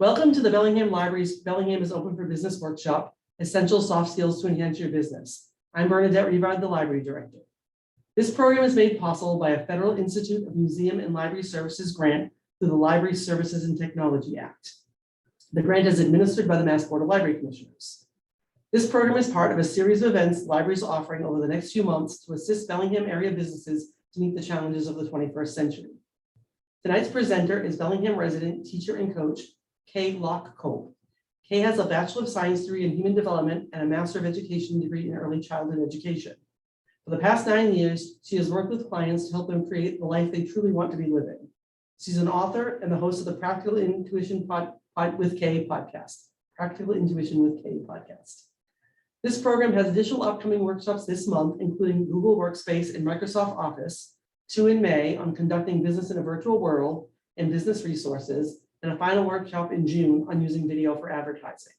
Welcome to the Bellingham Library's Bellingham is Open for Business workshop, Essential Soft Skills to Enhance Your Business. I'm Bernadette Rivard, the Library Director. This program is made possible by a Federal Institute of Museum and Library Services grant through the Library Services and Technology Act. The grant is administered by the Mass Board of Library Commissioners. This program is part of a series of events libraries are offering over the next few months to assist Bellingham area businesses to meet the challenges of the 21st century. Tonight's presenter is Bellingham resident, teacher, and coach, Kay Lock Kolp. Kay has a Bachelor of Science degree in Human Development and a Master of Education degree in Early Childhood Education. For the past 9 years, she has worked with clients to help them create the life they truly want to be living. She's an author and the host of the Practical Intuition with Kay podcast. Practical Intuition with Kay podcast. This program has additional upcoming workshops this month, including Google Workspace and Microsoft Office, 2 in May on conducting business in a virtual world and business resources, and a final workshop in June on using video for advertising.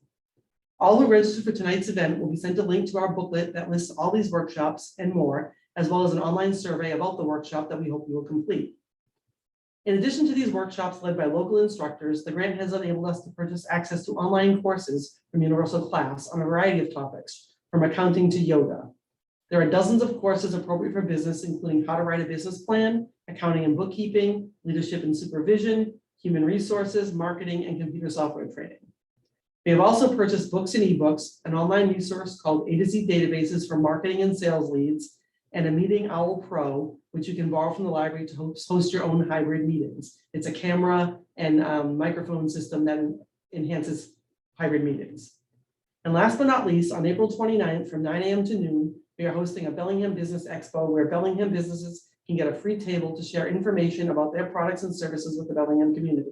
All who register for tonight's event will be sent a link to our booklet that lists all these workshops and more, as well as an online survey about the workshop that we hope you will complete. In addition to these workshops led by local instructors, the grant has enabled us to purchase access to online courses from Universal Class on a variety of topics, from accounting to yoga. There are dozens of courses appropriate for business, including how to write a business plan, accounting and bookkeeping, leadership and supervision, human resources, marketing, and computer software training. We have also purchased books and ebooks, an online resource called A to Z Databases for Marketing and Sales Leads, and a Meeting Owl Pro, which you can borrow from the library to host your own hybrid meetings. It's a camera and microphone system that enhances hybrid meetings. And last but not least, on April 29th from 9 a.m. to noon, we are hosting a Bellingham Business Expo where Bellingham businesses can get a free table to share information about their products and services with the Bellingham community.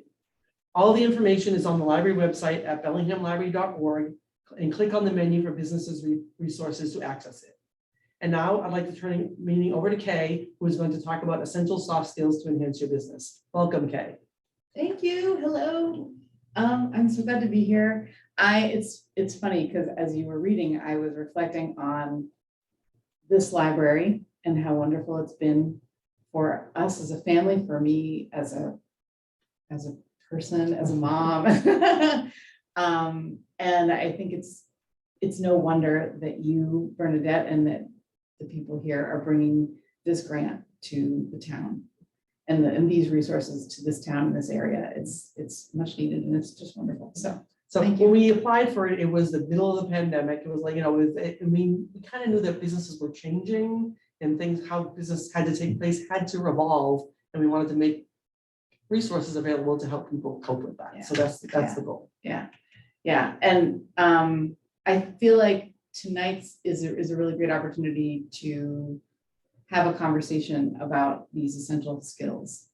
All the information is on the library website at bellinghamlibrary.org, and click on the menu for businesses resources to access it. And now I'd like to turn the meeting over to Kay, who is going to talk about essential soft skills to enhance your business. Welcome, Kay. Thank you. Hello. I'm so glad to be here. It's funny because as you were reading, I was reflecting on this library and how wonderful it's been for us as a family, for me as a person, as a mom. And I think it's no wonder that you, Bernadette, and that the people here are bringing this grant to the town and these resources to this town and this area. It's much needed and it's just wonderful. So when we applied for it, it was the middle of the pandemic. It was like, we kind of knew that businesses were changing and things, how business had to take place, had to evolve. And we wanted to make resources available to help people cope with that. Yeah. So that's the goal. Yeah. Yeah. And I feel like tonight's is a really great opportunity to have a conversation about these essential skills,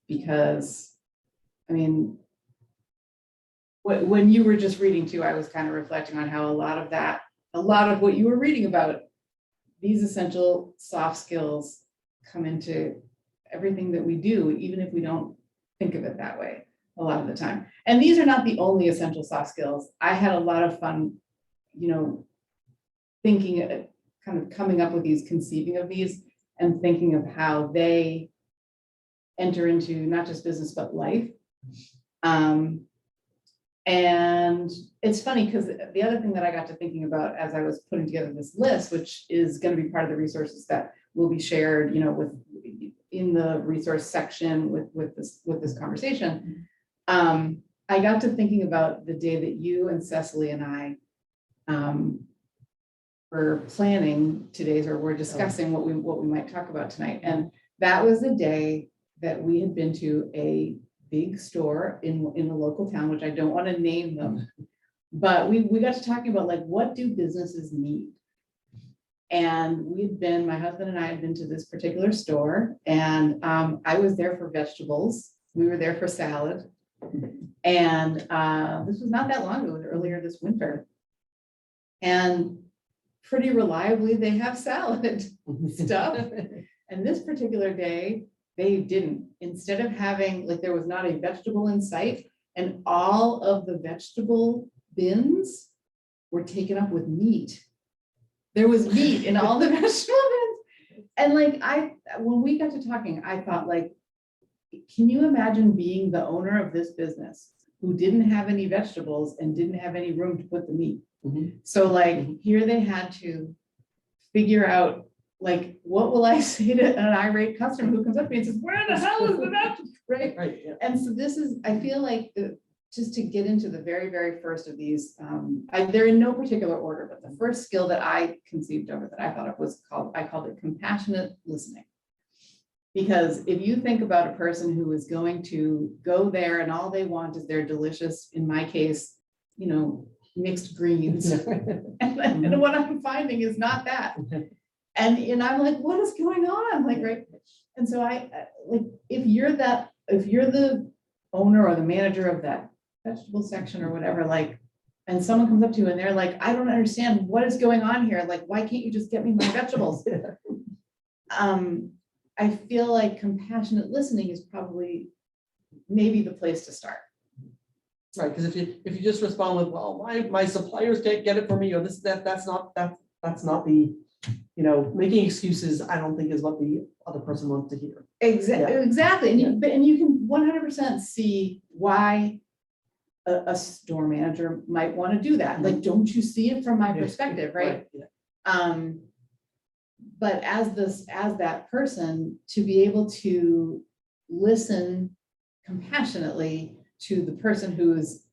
because I mean, when you were just reading too, I was kind of reflecting on how a lot of what you were reading about, these essential soft skills come into everything that we do, even if we don't think of it that way a lot of the time. And these are not the only essential soft skills. I had a lot of fun, thinking, kind of coming up with these, conceiving of these, and thinking of how they enter into not just business, but life. And it's funny because the other thing that I got to thinking about as I was putting together this list, which is going to be part of the resources that will be shared, in the resource section with this conversation, I got to thinking about the day that you and Cecily and I were planning today's, or we're discussing what we might talk about tonight, and that was the day that we had been to a big store in the local town, which I don't want to name them, but we got to talking about like, what do businesses need? And my husband and I had been to this particular store, and I was there for vegetables. We were there for salad. And this was not that long ago, it was earlier this winter. And pretty reliably, they have salad stuff. And this particular day, they didn't. Instead of having, there was not a vegetable in sight, and all of the vegetable bins were taken up with meat. There was meat in all the vegetable bins. And when we got to talking, I thought, can you imagine being the owner of this business who didn't have any vegetables and didn't have any room to put the meat. Mhm. So like here they had to figure out, like, what will I say to an irate customer who comes up to me and says, where the hell is the vegetable? Right? Right, yeah. And so this is, I feel like just to get into the very, very first of these, they're in no particular order, but the first skill that I conceived of, that I thought of, I called it compassionate listening. Because if you think about a person who is going to go there and all they want is their delicious, in my case, mixed greens. And what I'm finding is not that. And I'm like, what is going on? Like, right. And so if you're the owner or the manager of that vegetable section or whatever, like, and someone comes up to you and they're like, I don't understand what is going on here. Like, why can't you just get me my vegetables? I feel like compassionate listening is probably maybe the place to start. Right, because if you just respond with, well, my suppliers can't get it for me, or that's not the, making excuses, I don't think is what the other person wants to hear. Exactly. And you can 100% see why a store manager might want to do that. Like, don't you see it from my perspective, right? Yeah. But as that person, to be able to listen compassionately to the person who is,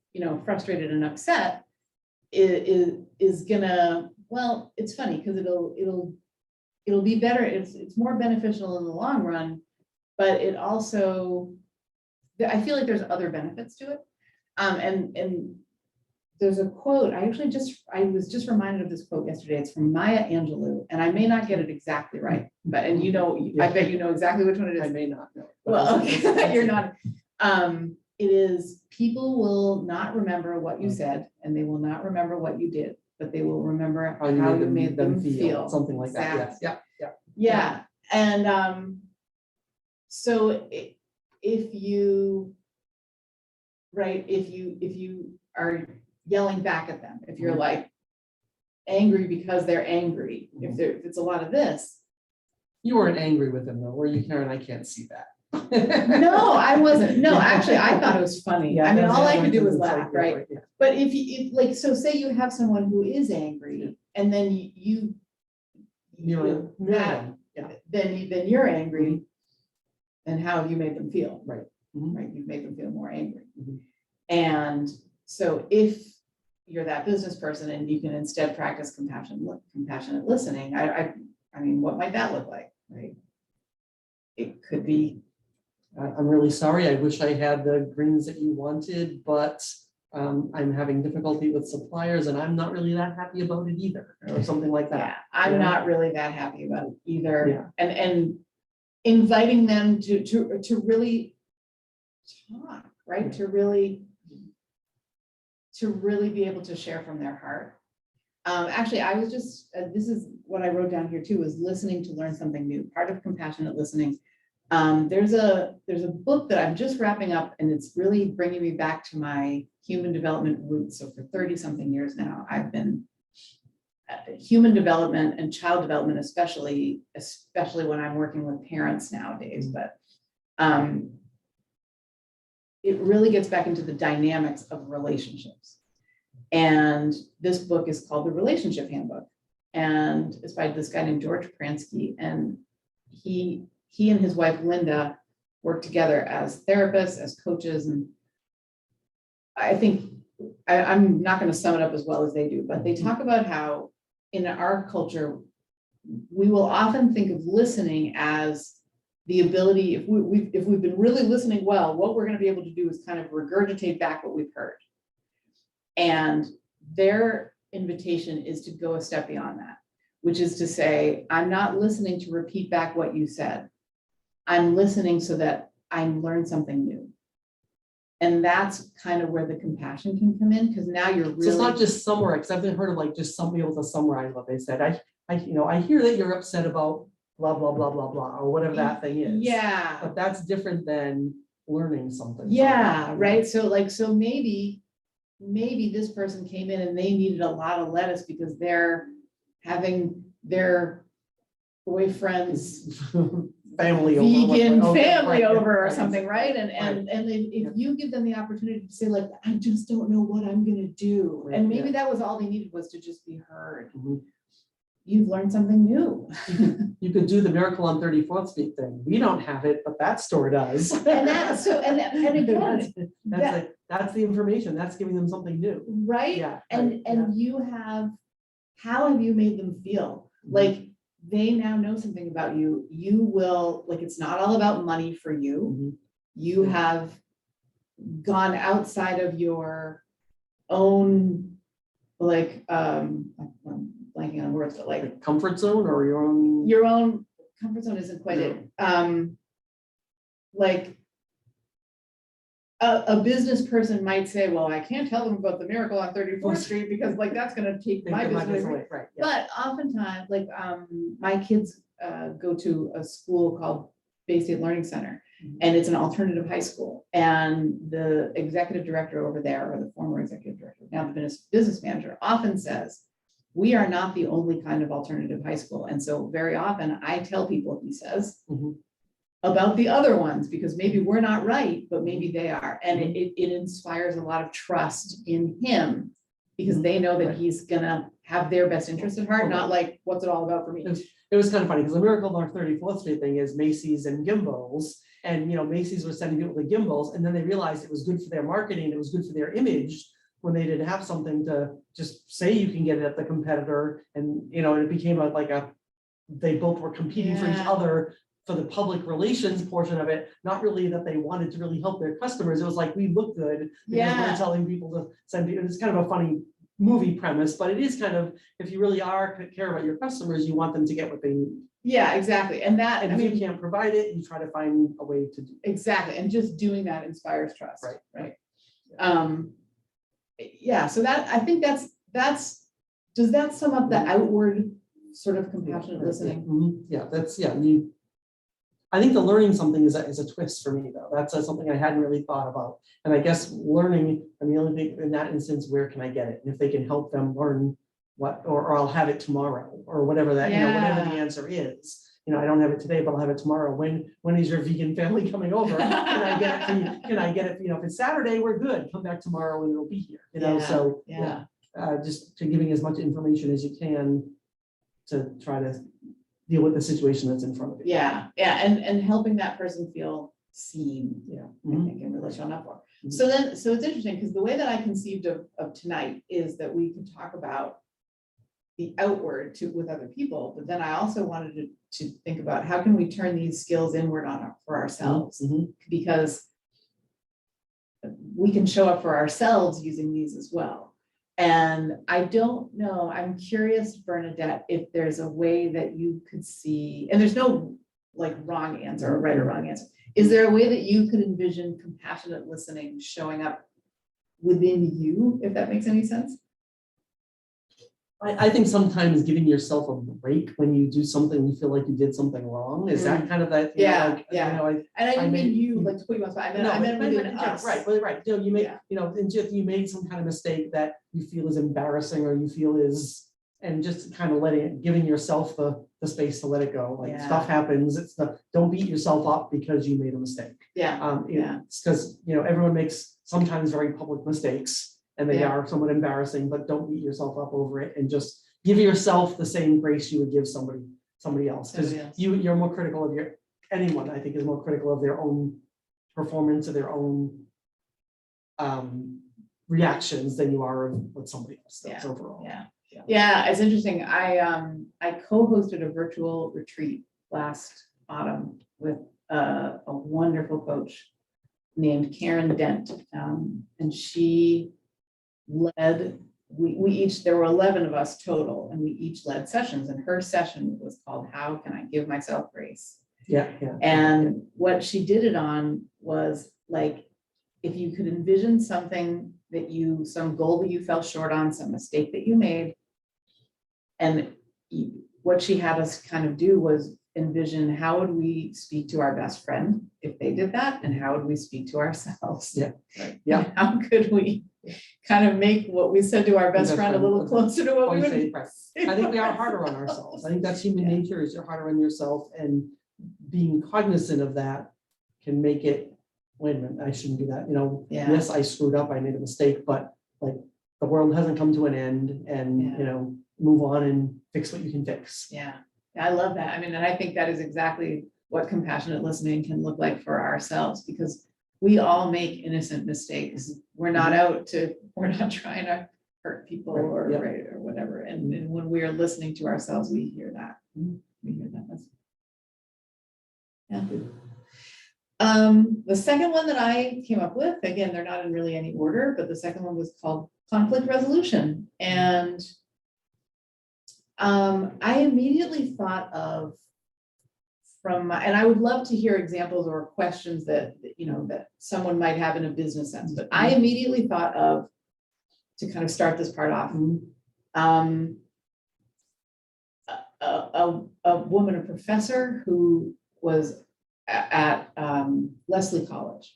frustrated and upset is gonna, well, it's funny because it'll be better. It's more beneficial in the long run, but it also, I feel like there's other benefits to it. And there's a quote, I was just reminded of this quote yesterday. It's from Maya Angelou, and I may not get it exactly right, but, and I bet you know exactly which one it is. I may not know. Well, okay, you're not. It is, people will not remember what you said, and they will not remember what you did, but they will remember how you made them feel. Something like that, yes, yeah. Yeah, and so if you are yelling back at them, if you're like angry because they're angry, if it's a lot of this. You weren't angry with them though, were you, Karen? I can't see that. No, I wasn't. No, actually, I thought it was funny. Yeah, I mean, all I could do was it's laugh, like, right? Yeah. But if like, so say you have someone who is angry, and then you Mirror them. Yeah. then you're angry, and how have you made them feel? Right. Right, you've made them feel more angry. Mhm. And so if you're that business person and you can instead practice compassionate listening, I mean, what might that look like, right? It could be, I'm really sorry. I wish I had the greens that you wanted, but I'm having difficulty with suppliers and I'm not really that happy about it either, or something like that. yeah, I'm not really that happy about it either. Yeah. And inviting them to really talk, right? To really be able to share from their heart. Actually, I was just, this is what I wrote down here too, was listening to learn something new, part of compassionate listening. There's a book that I'm just wrapping up, and it's really bringing me back to my human development roots. So for 30 something years now, I've been human development and child development, especially when I'm working with parents nowadays, but it really gets back into the dynamics of relationships. And this book is called The Relationship Handbook, and it's by this guy named George Pransky, and he and his wife Linda work together as therapists, as coaches, and I think I'm not going to sum it up as well as they do, but they talk about how in our culture we will often think of listening as the ability, if we've been really listening well, what we're going to be able to do is kind of regurgitate back what we've heard. And their invitation is to go a step beyond that, which is to say, I'm not listening to repeat back what you said. I'm listening so that I learn something new. And that's kind of where the compassion can come in, because now you're really. So it's not just summarize, because I've heard of like just somebody able to summarize what they said. I hear that you're upset about blah, blah, blah, blah, blah, or whatever that thing is. Yeah. But that's different than learning something. Yeah, right. So maybe this person came in and they needed a lot of lettuce because they're having their boyfriend's family over. vegan Oh, yeah, family right, over or right, something, right? And if you give them the opportunity to say like, I just don't know what I'm gonna do. Right, And maybe yeah. that was all they needed, was to just be heard. Mhm. You've learned something new. You could do the Miracle on 34th Street thing. We don't have it, but that store does. And that's so, and again, That's the information. That's giving them something new. right? Yeah. And you have, how have you made them feel? Like they now know something about you. You will, like, it's not all about money for you. Mhm. You have gone outside of your own, like, I'm blanking on words, but like Like comfort zone or your own. comfort zone isn't quite No. it. Like a business person might say, well, I can't tell them about the Miracle on 34th Street because like, that's gonna take my business away. Right. Yeah. But oftentimes, like, my kids go to a school called Bay State Learning Center, and it's an alternative high school. And the executive director over there, or the former executive director, now the business manager, often says, we are not the only kind of alternative high school. And so very often I tell people, he says, Mhm. about the other ones, because maybe we're not right, but maybe they are. And it inspires a lot of trust in him, because they know that Right. he's gonna have their best interest at heart, not like, what's it all about for me? It was kind of funny because the Miracle on 34th Street thing is Macy's and Gimbals. And, Macy's was sending people to Gimbals, and then they realized it was good for their marketing, it was good for their image when they didn't have something to just say you can get it at the competitor. And, it became they both were competing for each Yeah. other for the public relations portion of it, not really that they wanted to really help their customers. It was like, we look good because we're Yeah. telling people to send you. It's kind of a funny movie premise, but it is kind of, if you really care about your customers, you want them to get what they need. Yeah, exactly. And that, And I if you mean, can't provide it, you try to find a way to do it. exactly. And just doing that inspires trust. Right. Yeah, so that, I think that's, does that sum up the outward sort of compassionate listening? Mhm. Yeah. I think the learning something is a twist for me, though. That's something I hadn't really thought about. And I guess learning, and the only thing in that instance, where can I get it? And if they can help them learn what, or I'll have it tomorrow, or whatever that, whatever the answer is. I don't have it today, but I'll have it tomorrow. When is your vegan family coming over? Can I get it for you? Can I get it? If it's Saturday, we're good. Come back tomorrow and it'll be here. So just to giving as much information as you can to try to deal with the situation that's in front of you. Yeah, and helping that person feel seen, Yeah. I think, and really shown up for. Mhm. So it's interesting, because the way that I conceived of tonight is that we can talk about the outward with other people, but then I also wanted to think about how can we turn these skills inward for ourselves, Mhm. because we can show up for ourselves using these as well. And I don't know, I'm curious, Bernadette, if there's a way that you could see, and there's no like wrong answer or right or wrong answer. Is there a way that you could envision compassionate listening showing up within you, if that makes any sense? I think sometimes giving yourself a break when you do something, you feel like you did something wrong. Is that kind of that? Yeah. And I didn't mean you, you- like, to put you on spot. I No, meant but within yeah, us. right. You make, and just you made some kind of mistake that you feel is embarrassing or you feel is, and just kind of giving yourself the space to let it go. Like stuff happens. Don't beat yourself up because you made a mistake. Yeah. It's because, everyone makes sometimes very public mistakes and they are somewhat embarrassing, but don't beat yourself up over it and just give yourself the same grace you would give somebody else. Because you're more critical of anyone, I think, is more critical of their own performance or their own reactions than you are of what somebody else does overall. Yeah, it's interesting. I co-hosted a virtual retreat last autumn with a wonderful coach named Karen Dent, and she led. There were 11 of us total, and we each led sessions. And her session was called "How Can I Give Myself Grace?" Yeah. And what she did it on was like, if you could envision something some goal that you fell short on, some mistake that you made. And what she had us kind of do was envision, how would we speak to our best friend if they did that? And how would we speak to ourselves? Yeah. And how could we kind of make what we said to our best friend a little closer to what we would I think we are harder on ourselves. I think that's human nature, is you're harder on yourself, and being cognizant of that can make it, wait a minute, I shouldn't do that, Yeah. yes, I screwed up, I made a mistake, but like, the world hasn't come to an end, and, Yeah. move on and fix what you can fix. Yeah, I love that. I mean, and I think that is exactly what compassionate listening can look like for ourselves, because we all make innocent mistakes. We're not we're not trying to hurt people or Right, right, or whatever. And when we are listening to ourselves, we hear that. We hear that. Yeah. The second one that I came up with, again, they're not in really any order, but the second one was called conflict resolution. And I immediately thought of and I would love to hear examples or questions that, that someone might have in a business sense, but I immediately thought of, to kind of start this part off, a woman, a professor who was at Lesley College.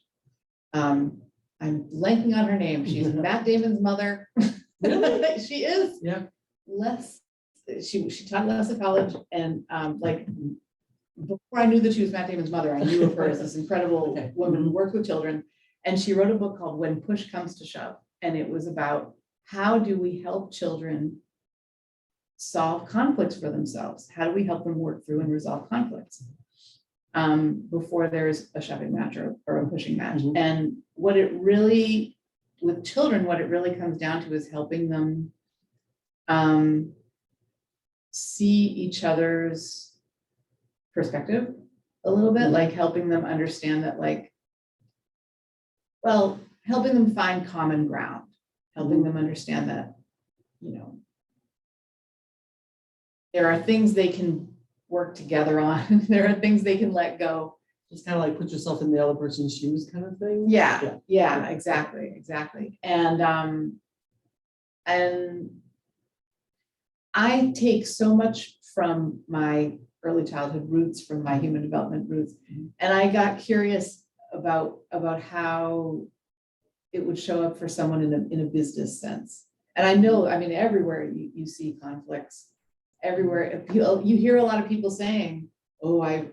I'm blanking on her name. She's Matt Damon's mother. Really? She is. Yeah. She taught Lesley College, and before I knew that she was Matt Damon's mother, I knew of her as this incredible woman who worked with children. And she wrote a book called When Push Comes to Shove. And it was about how do we help children solve conflicts for themselves? How do we help them work through and resolve conflicts before there's a shoving match or a pushing match? And what it really, with children, what it really comes down to is helping them see each other's perspective a little bit, like helping them understand that, helping them find common ground, helping them understand that, there are things they can work together on. There are things they can let go. It's kind of like put yourself in the other person's shoes kind of thing. Yeah, exactly. And I take so much from my early childhood roots, from my human development roots. And I got curious about how it would show up for someone in a business sense. And I know, everywhere you see conflicts, everywhere you hear a lot of people saying, oh, I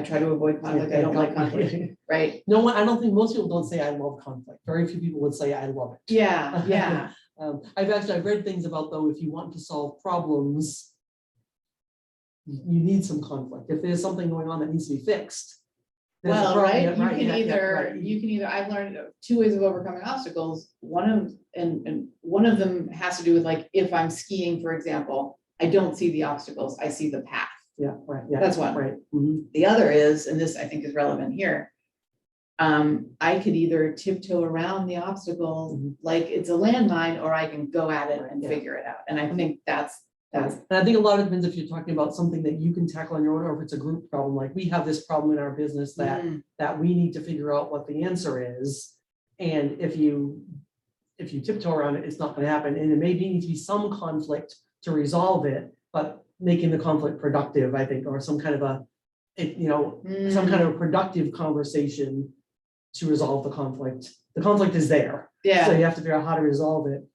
try to avoid conflict. I don't like conflict, right? No, I don't think most people don't say I love conflict. Very few people would say I love it. Yeah. I've read things about, though, if you want to solve problems, you need some conflict. If there's something going on that needs to be fixed. Well, right, you can either, I've learned 2 ways of overcoming obstacles. One of them has to do with, if I'm skiing, for example, I don't see the obstacles, I see the path. Yeah, right. Yeah, that's one. Right. The other is, and this I think is relevant here, I could either tiptoe around the obstacle like it's a landmine, or I can go at it and figure it out. And I think that's. And I think a lot of it depends if you're talking about something that you can tackle on your own, or if it's a group problem. Like, we have this problem in our business that we need to figure out what the answer is. And if you tiptoe around it, it's not going to happen. And it may need to be some conflict to resolve it, but making the conflict productive, I think, or some kind of some kind of productive conversation to resolve the conflict. The conflict is there. Yeah. So you have to figure out how to resolve it.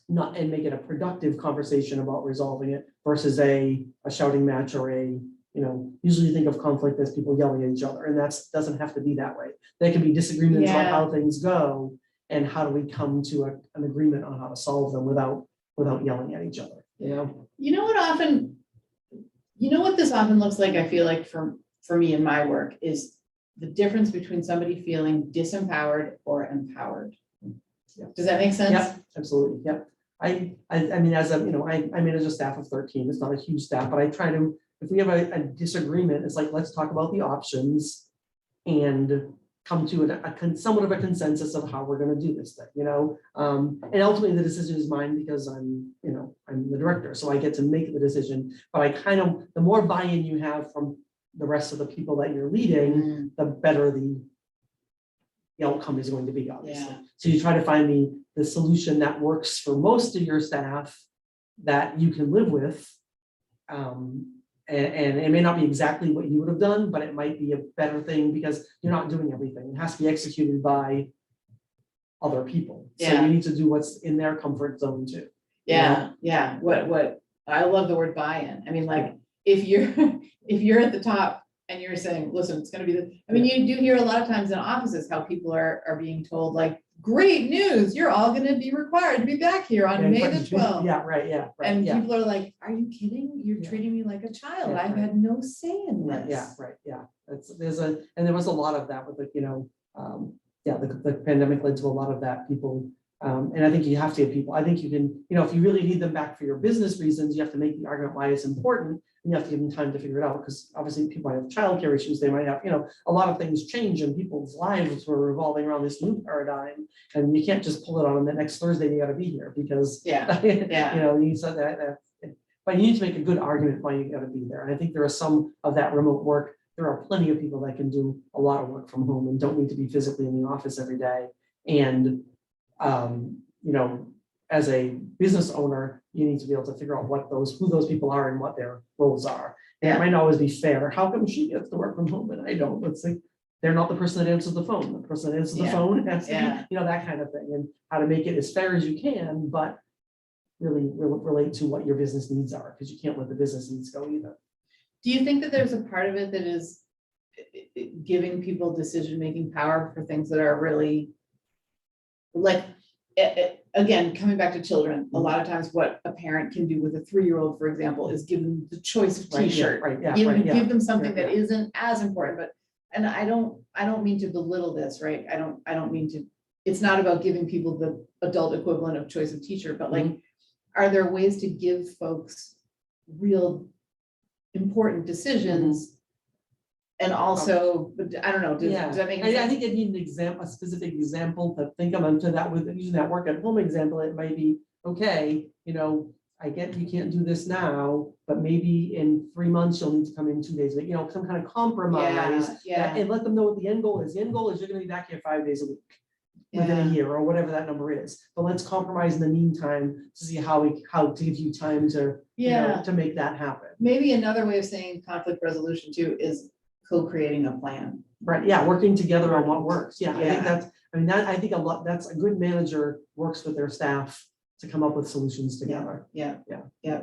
And make it a productive conversation about resolving it versus a shouting match, or usually you think of conflict as people yelling at each other, and that doesn't have to be that way. There can be disagreements about how things go, and how do we come to an agreement on how to solve them without yelling at each other. What this often looks like, I feel like for me in my work, is the difference between somebody feeling disempowered or empowered. Yeah. Does that make sense? Yeah, absolutely. Yeah. I manage a staff of 13. It's not a huge staff, but I try to, if we have a disagreement, it's like, let's talk about the options and come to somewhat of a consensus of how we're going to do this thing, and ultimately the decision is mine, because I'm the director, so I get to make the decision. But the more buy-in you have from the rest of the people that you're leading, the better the outcome is going to be, obviously. Yeah. So you try to find the solution that works for most of your staff that you can live with. And it may not be exactly what you would have done, but it might be a better thing, because you're not doing everything. It has to be executed by other people. So you need to do what's in their comfort zone too. Yeah. What I love the word buy-in. If you're at the top and you're saying, listen, it's gonna be the, I mean, you do hear a lot of times in offices how people are being told like, great news, you're all gonna be required to be back here on May the 12th. Yeah, right, yeah, right, And yeah. people are like, are you kidding? You're Yeah. treating me like a child. Yeah, I've right. had no say in Right, yeah, this. right, yeah. There was a lot of that with the pandemic led to a lot of that, people. And I think you have to have people, I think you can, if you really need them back for your business reasons, you have to make the argument why it's important. And you have to give them time to figure it out, because obviously people might have childcare issues, they might have, a lot of things change and people's lives were revolving around this new paradigm. And you can't just pull it on them the next Thursday, you gotta be here, because Yeah, you said that, but you need to make a good argument why you gotta be there. And I think there are some of that remote work. There are plenty of people that can do a lot of work from home and don't need to be physically in the office every day. And, as a business owner, you need to be able to figure out who those people are and what their roles are. And it might not always be fair. How come she gets to work from home and I don't? Let's say they're not the person that answers the phone. The person that answers the phone has to be, that kind of thing. And how to make it as fair as you can, but really relate to what your business needs are, because you can't let the business needs go either. Do you think that there's a part of it that is giving people decision-making power for things that are really like, again, coming back to children, a lot of times what a parent can do with a 3-year-old, for example, is give them the choice of t-shirt. Give them something that isn't as important, but, and I don't mean to belittle this, right? I don't mean to, it's not about giving people the adult equivalent of choice of t-shirt, but like, are there ways to give folks real important decisions? And also, I don't know, does that make sense? I think I need a specific example to think of into that with using that work at home example. It might be, okay, I get you can't do this now, but maybe in 3 months you'll need to come in 2 days, some kind of compromise. And let them know what the end goal is. The end goal is you're gonna be back here 5 days a week within a year or whatever that number is. But let's compromise in the meantime to see how to give you time to, to make that happen. Maybe another way of saying conflict resolution too is co-creating a plan. Right, yeah, working together on what works. Yeah, I think that's a good manager works with their staff to come up with solutions together. Yeah.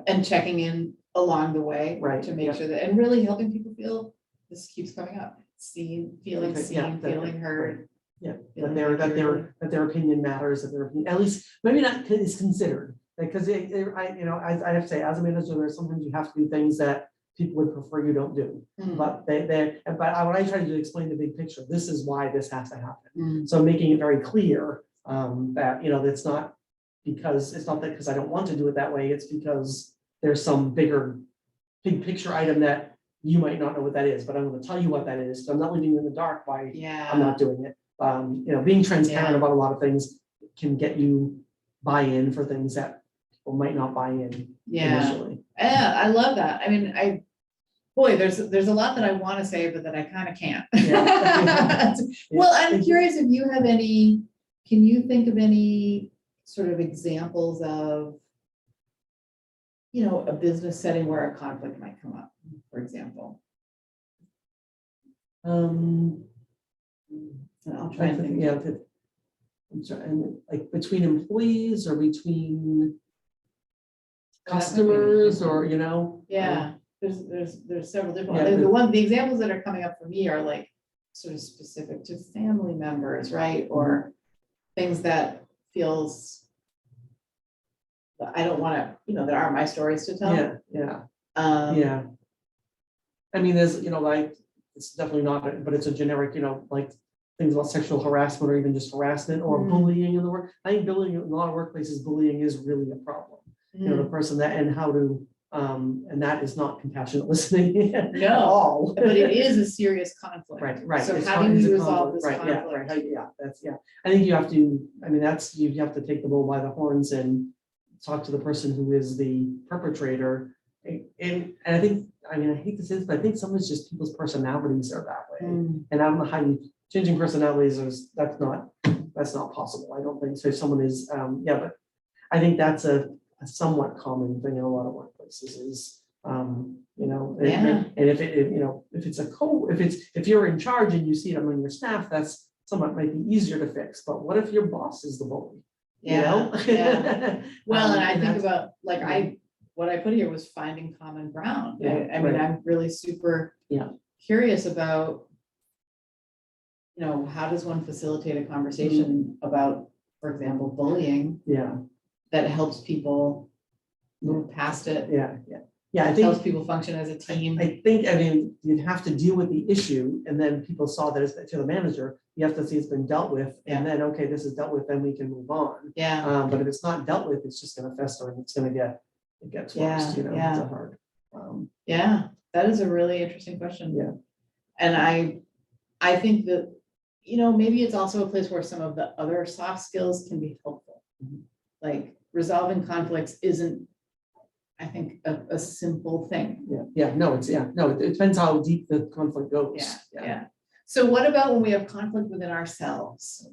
And checking in along the way, right, to make sure that, and really helping people feel, this keeps coming up, feeling heard. Yeah, that their opinion matters, that their opinion, at least maybe not is considered. Because I have to say, as a manager, there's sometimes you have to do things that people would prefer you don't do. But what I try to do is explain the big picture. This is why this has to happen. So making it very clear that that's not because I don't want to do it that way. It's because there's some big picture item that you might not know what that is, but I'm going to tell you what that is. So I'm not leaving you in the dark why I'm not doing it. Being transparent about a lot of things can get you buy-in for things that people might not buy in initially. Yeah, I love that. I mean, there's a lot that I want to say, but that I kind of can't. Well, I'm curious if you have can you think of any sort of examples of, a business setting where a conflict might come up, for example? And I'll try and think. And like between employees or between customers or there's several different the examples that are coming up for me are like sort of specific to family members, right? Or things that feels I don't want to, that aren't my stories to tell. I mean, there's like it's definitely not, but it's a generic, like things about sexual harassment or even just harassment or bullying in the work. I think bullying in a lot of workplaces, bullying is really a problem. The person that and how to and that is not compassionate listening at all. But it is a serious conflict. Right. So how do you resolve this conflict? I think you have to, you have to take the bull by the horns and talk to the person who is the perpetrator. And I think, I hate to say this, but I think sometimes just people's personalities are that way. And I don't know how changing personalities that's not possible. I don't think so. If someone is, but I think that's a somewhat common thing in a lot of workplaces is, and if you're in charge and you see it among your staff, that's somewhat might be easier to fix. But what if your boss is the bully? Well, and I think about what I put here was finding common ground. I'm really super curious about, how does one facilitate a conversation about, for example, bullying Yeah, that helps people move past it, yeah. I helps think, people function as a team. I mean, you'd have to deal with the issue, and then people saw that it's to the manager, you have to see it's been dealt with, and then, okay, this is dealt with, then we can move on. Yeah, But if it's not dealt with, it's just gonna fester, and it's gonna it gets worse, Yeah, yeah. it's a hard. yeah, that is a really interesting question. Yeah. And I think that, maybe it's also a place where some of the other soft skills can be helpful. Mhm. Like resolving conflicts isn't, I think, a simple thing. No, it depends how deep the conflict goes. Yeah. So what about when we have conflict within ourselves?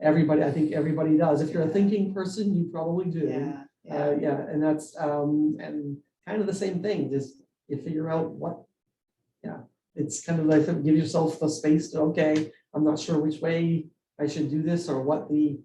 Everybody, I think everybody does. If you're a thinking person, you probably do. Yeah. And that's, and kind of the same thing, just you figure out what, it's kind of like give yourself the space to, okay, I'm not sure which way I should do this or what the,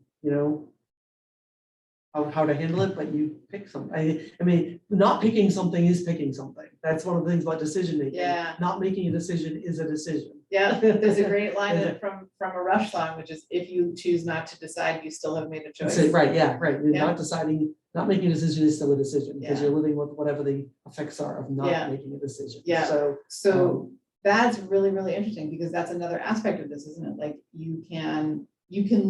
how to handle it, but you pick something. I mean, not picking something is picking something. That's one of the things about decision making. Yeah. Not making a decision is a decision. Yeah, there's a great line from a Rush song, which is, if you choose not to decide, you still have made a choice. Right, right. You're Yeah. not deciding, not making a decision is still a decision, because Yeah. you're living with whatever the effects are of not Yeah. making a decision. Yeah. So, So that's really, really interesting, because that's another aspect of this, isn't it? Like you can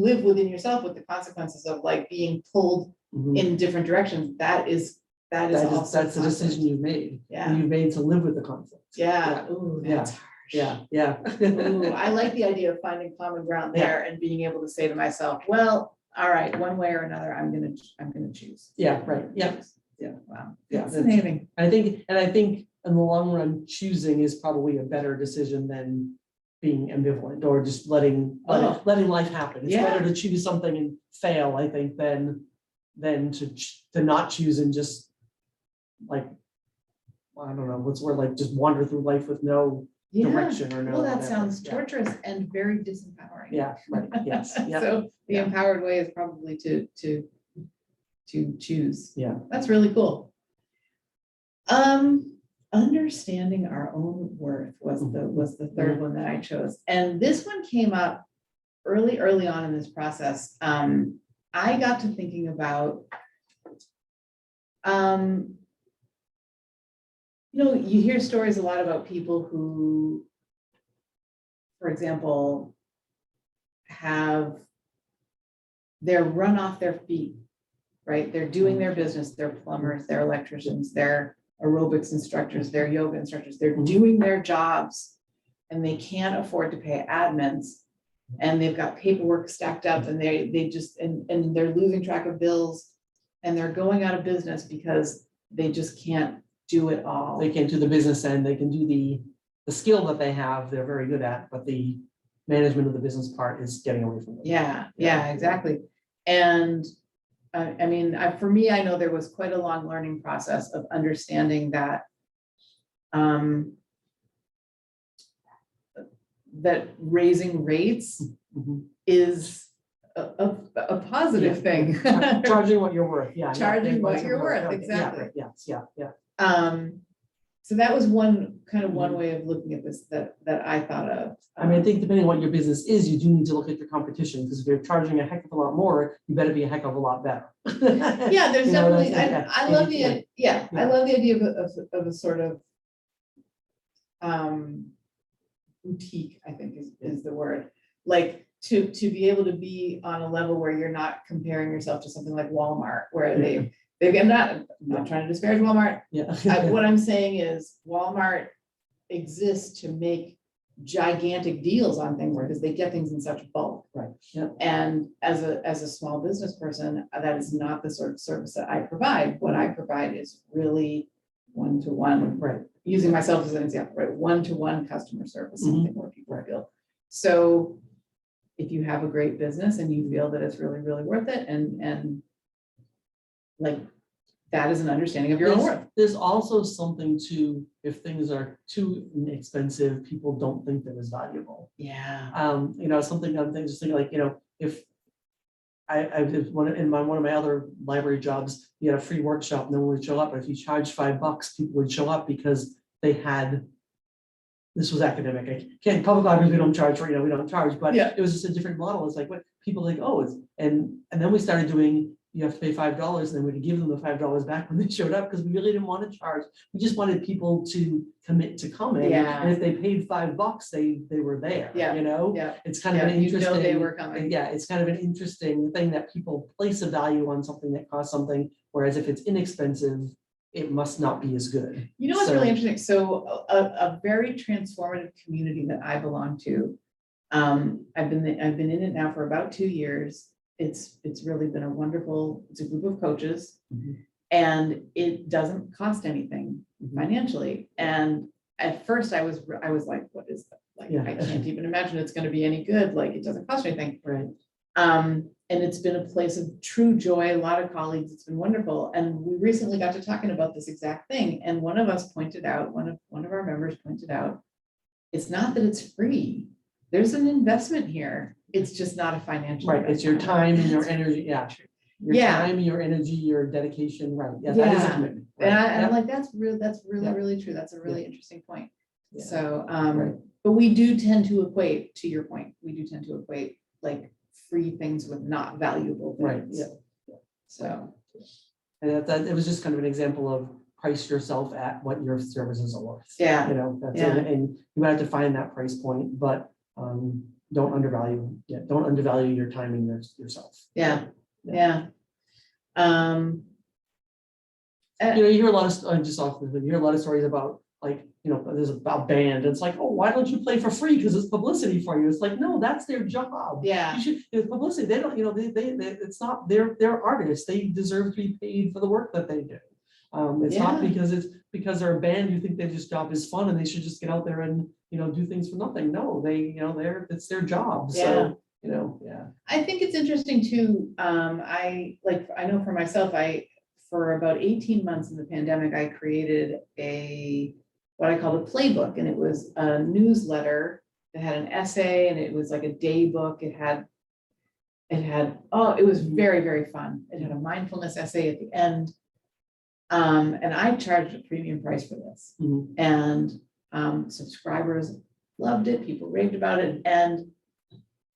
live within yourself with the consequences of like being pulled mhm. in different directions. That is also That's the decision you've made. Yeah. And you've made to live with the conflict. Yeah. Ooh, Yeah. that's harsh. Yeah. Ooh, I like the idea of finding common ground there and being able to say to myself, well, all right, one way or another, I'm gonna choose. Yeah, right. Yeah. Wow. Yeah, Fascinating. I think in the long run, choosing is probably a better decision than being ambivalent or just letting life happen. It's Yeah. better to choose something and fail, I think, than to not choose and just like, I don't know, what's word, like just wander through life with no Yeah. direction or no. Well, that whatever. sounds Yeah. torturous and very disempowering. Yeah, right, yes, yeah, So the Yeah. empowered way is probably to choose. yeah. That's really cool. Understanding our own worth was the third one that I chose. And this one came up early on in this process. I got to thinking about, you hear stories a lot about people who, for example, they're run off their feet, right? They're doing their business, they're plumbers, they're electricians, they're aerobics instructors, they're yoga instructors, they're doing their jobs and they can't afford to pay admins. And they've got paperwork stacked up and they just, and they're losing track of bills and they're going out of business because they just can't do it all. They can do the business end, they can do the skill that they have, they're very good at, but the management of the business part is getting away from them. Yeah, exactly. And I mean, for me, I know there was quite a long learning process of understanding that that raising rates Mhm. is a positive thing. Charging what you're worth, yeah. Charging what That's you're worth, right, exactly. Yes, yeah. So that was one way of looking at this that I thought of. I mean, I think depending on what your business is, you do need to look at your competition, because if you're charging a heck of a lot more, you better be a heck of a lot better. Yeah, there's You know, definitely, that's- I love the, I love the idea of a sort of boutique, I think is the word. Like to be able to be on a level where you're not comparing yourself to something like Walmart, where I'm not trying to disparage Walmart. Yeah. What I'm saying is Walmart exists to make gigantic deals on things because they get things in such bulk. Right. Yeah. And as a small business person, that is not the sort of service that I provide. What I provide is really one-to-one. Right. Using myself as an example, right? One-to-one customer service, Mhm. something where people feel. So if you have a great business and you feel that it's really, really worth it, and like that is an understanding of your own worth. There's also something to, if things are too inexpensive, people don't think they're as valuable. Yeah. Something I'm just thinking like, if I did one of my other library jobs, you had a free workshop, no one would show up, but if you charge $5, people would show up because they had, this was academic, I can't, public libraries, we don't charge for, we don't charge, but Yeah. it was just a different model. It's like, what people like, oh, it's, and then we started doing, you have to pay $5, and then we'd give them the $5 back when they showed up, because we really didn't want to charge. We just wanted people to commit to coming. Yeah. And if they paid $5, they were there, Yeah. Yeah. It's kind of Yeah, an you know interesting. they were coming. Yeah, it's kind of an interesting thing that people place a value on something that costs something, whereas if it's inexpensive, it must not be as good. You know what's So- really interesting? So a very transformative community that I belong to. I've been in it now for about 2 years. It's really been a wonderful, it's a group of coaches, Mhm. and it doesn't cost anything Mhm. financially. And at first I was like, what is that? Like, Yeah. I can't even imagine it's gonna be any good. Like, it doesn't cost anything. Right. And it's been a place of true joy, a lot of colleagues, it's been wonderful. And we recently got to talking about this exact thing. And one of us pointed out, one of our members pointed out, it's not that it's free. There's an investment here. It's just not a financial. Right, it's your investment. time and your energy, yeah. Your Yeah. time, your energy, your dedication, right, yeah, that is a Yeah. commitment. And right, I'm yep, like, that's really, Yeah. really true. That's a really interesting point. yeah, So, right. but we do tend to equate, to your point, we do tend to equate like free things with not valuable Right, things. yeah. So, And that, it was just kind of an example of price yourself at what your services are worth. Yeah, That's yeah. it, and you have to find that price point, but don't undervalue your time and yourself. yeah, Yeah. yeah. You hear a lot of, just off, you hear a lot of stories about, like, there's a band, it's like, oh, why don't you play for free? Because it's publicity for you. It's like, no, that's their job. Yeah. You should, it's publicity, they don't, it's not, they're artists, they deserve to be paid for the work that they do. It's not Yeah. because they're a band, you think their just job is fun and they should just get out there and, do things for nothing. No, it's their job, so, yeah. I think it's interesting too. I know for myself, for about 18 months in the pandemic, I created what I called a playbook, and it was a newsletter that had an essay, and it was like a day book. It was very, very fun. It had a mindfulness essay at the end. And I charged a premium price for this. Mhm. And subscribers loved it, people raved about it. And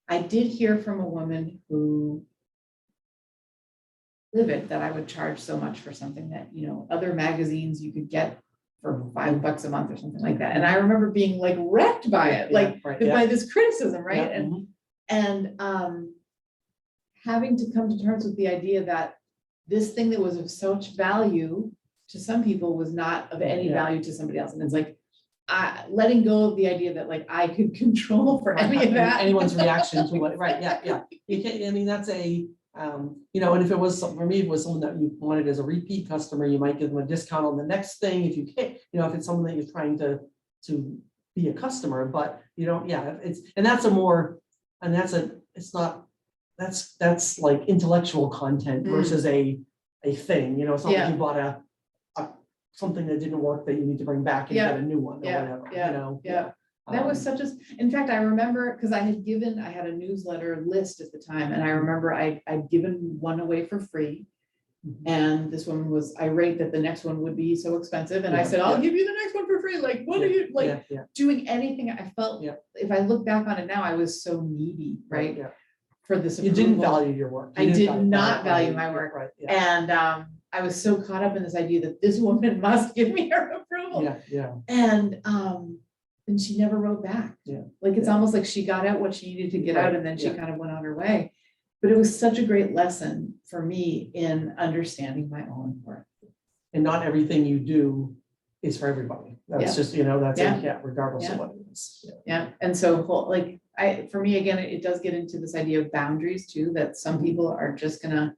I did hear from a woman who livid that I would charge so much for something that, other magazines you could get for $5 a month or something like that. And I remember being like wrecked by it, Yeah, right, yeah. by this criticism, right? Yeah, mhm. And having to come to terms with the idea that this thing that was of such value to some people was not of any Yeah. value to somebody else. And it's like, letting go of the idea that like I could control for any of that. Anyone's reaction to what, right, yeah. You can't, that's and if it was, for me, it was someone that you wanted as a repeat customer, you might give them a discount on the next thing if you can't, if it's someone that you're trying to be a customer, but that's like intellectual content versus a thing, it's not like you bought something that didn't work that you need to bring back and get a new one or whatever, Yeah. That was such in fact, I remember, because I had a newsletter list at the time, and I remember I'd given one away for free. And this woman was irate that the next one would be so expensive. And I said, I'll give you the next one for free. Like, what are you doing anything? I felt, if I look back on it now, I was so needy, right? Yeah. For this You didn't approval. value your work. I did not value my work. Right, yeah. And I was so caught up in this idea that this woman must give me her approval. Yeah. And she never wrote back. Yeah. Like, it's almost like she got out what she needed to get out, and then she Yeah. kind of went on her way. But it was such a great lesson for me in understanding my own worth. And not everything you do is for everybody. That's just, that's Yeah. regardless Yeah. of what it is. Yeah. And so for me, again, it does get into this idea of boundaries too, that some people are just gonna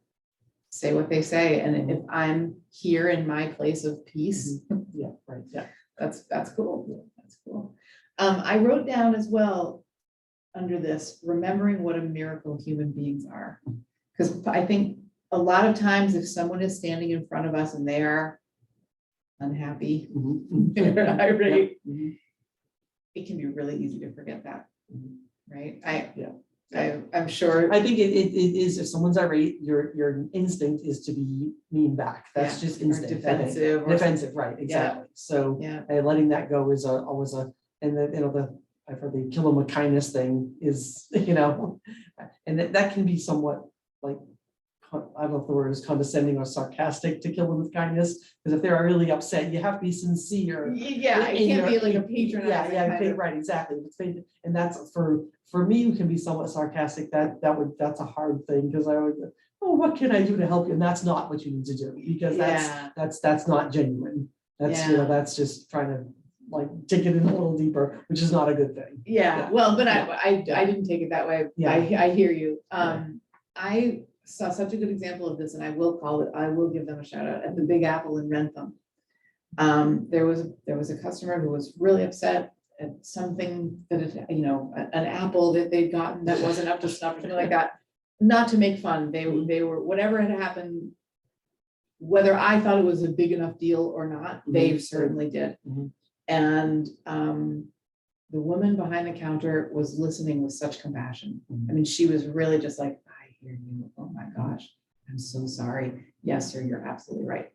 say what they say. And if I'm here in my place of peace, Yeah, right, yeah. that's cool. That's cool. I wrote down as well under this, remembering what a miracle human beings are. Because I think a lot of times if someone is standing in front of us and they are unhappy, Mhm. irate, Mhm. it can be really easy to forget that, Mhm. right? I'm sure. I think it is, if someone's irate, your instinct is to be mean back. That's Yeah, just or instinct. I think. defensive or Defensive, right, exactly. So Yeah. letting that go is always and then, I've heard the kill them with kindness thing is, and that can be somewhat like, I don't know if the word is condescending or sarcastic to kill them with kindness, because if they're really upset, you have to be sincere. Yeah, it can't be like a patronizing. Yeah, right, exactly. And that's for me, who can be somewhat sarcastic, that's a hard thing, because I would, oh, what can I do to help you? And that's not what you need to do, because that's not genuine. That's just trying to like take it in a little deeper, which is not a good thing. Yeah, well, but I didn't take it that way. Yeah. I hear you. I saw such a good example of this, and I will give them a shout out at the Big Apple in Rentham. There was a customer who was really upset at something that an apple that they'd gotten that wasn't up to snuff or something like that. Not to make fun, they were whatever had happened, whether I thought it was a big enough deal or not, they certainly did. And the woman behind the counter was listening with such compassion. I mean, she was really just like, I hear you. Oh my gosh, I'm so sorry. Yes, sir, you're absolutely right.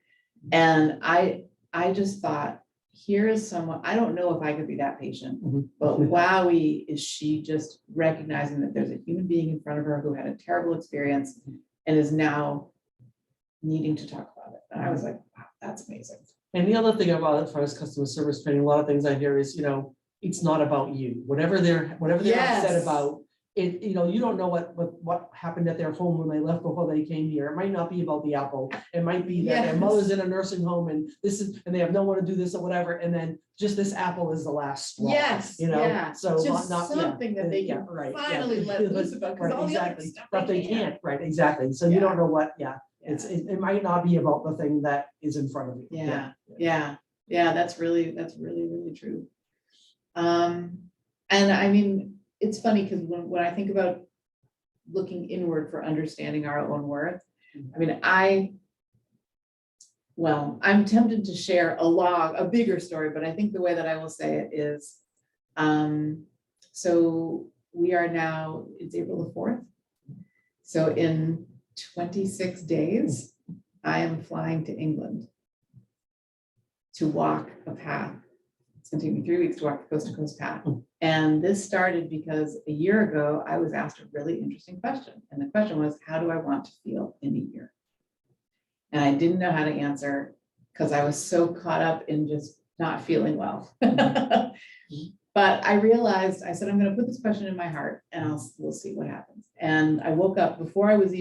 And I just thought, here is someone, I don't know if I could be that patient, but wowie, is she just recognizing that there's a human being in front of her who had a terrible experience and is now needing to talk about it. And I was like, wow, that's amazing. And the other thing about it, as far as customer service training, a lot of things I hear is, it's not about you. Whatever they're upset about, it, you don't know what happened at their home when they left before they came here. It might not be about the apple. It might be that their mother's in a nursing home and they have no one to do this or whatever. And then just this apple is the last straw. So just not something that they can finally let loose about, because all the other stuff but they can't. Right, exactly. So you don't know what. It might not be about the thing that is in front of you. Yeah. That's really true. And I mean, it's funny because when I think about looking inward for understanding our own worth, I mean, I'm tempted to share a bigger story, but I think the way that I will say it is, so we are now, it's April the 4th. So in 26 days, I am flying to England to walk a path. It's going to take me 3 weeks to walk the coast to coast path. And this started because a year ago, I was asked a really interesting question. And the question was, how do I want to feel in a year? And I didn't know how to answer because I was so caught up in just not feeling well. But I realized, I said, I'm going to put this question in my heart and we'll see what happens. And I woke up before it was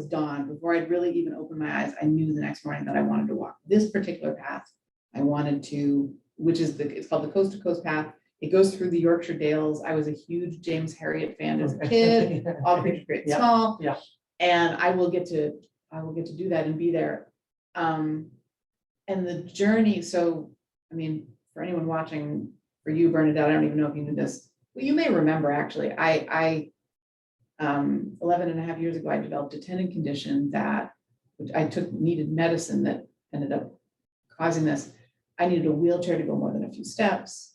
dawn, before I'd really even opened my eyes, I knew the next morning that I wanted to walk this particular path. I wanted to, it's called the Coast to Coast Path. It goes through the Yorkshire Dales. I was a huge James Herriot fan as a kid, All Creatures Great and Small. And I will get to do that and be there. And the journey, so, I mean, for anyone watching, for you, Bernadette, I don't even know if you knew this. Well, you may remember, actually, I 11 and a half years ago, I developed a tendon condition which I needed medicine that ended up causing this. I needed a wheelchair to go more than a few steps.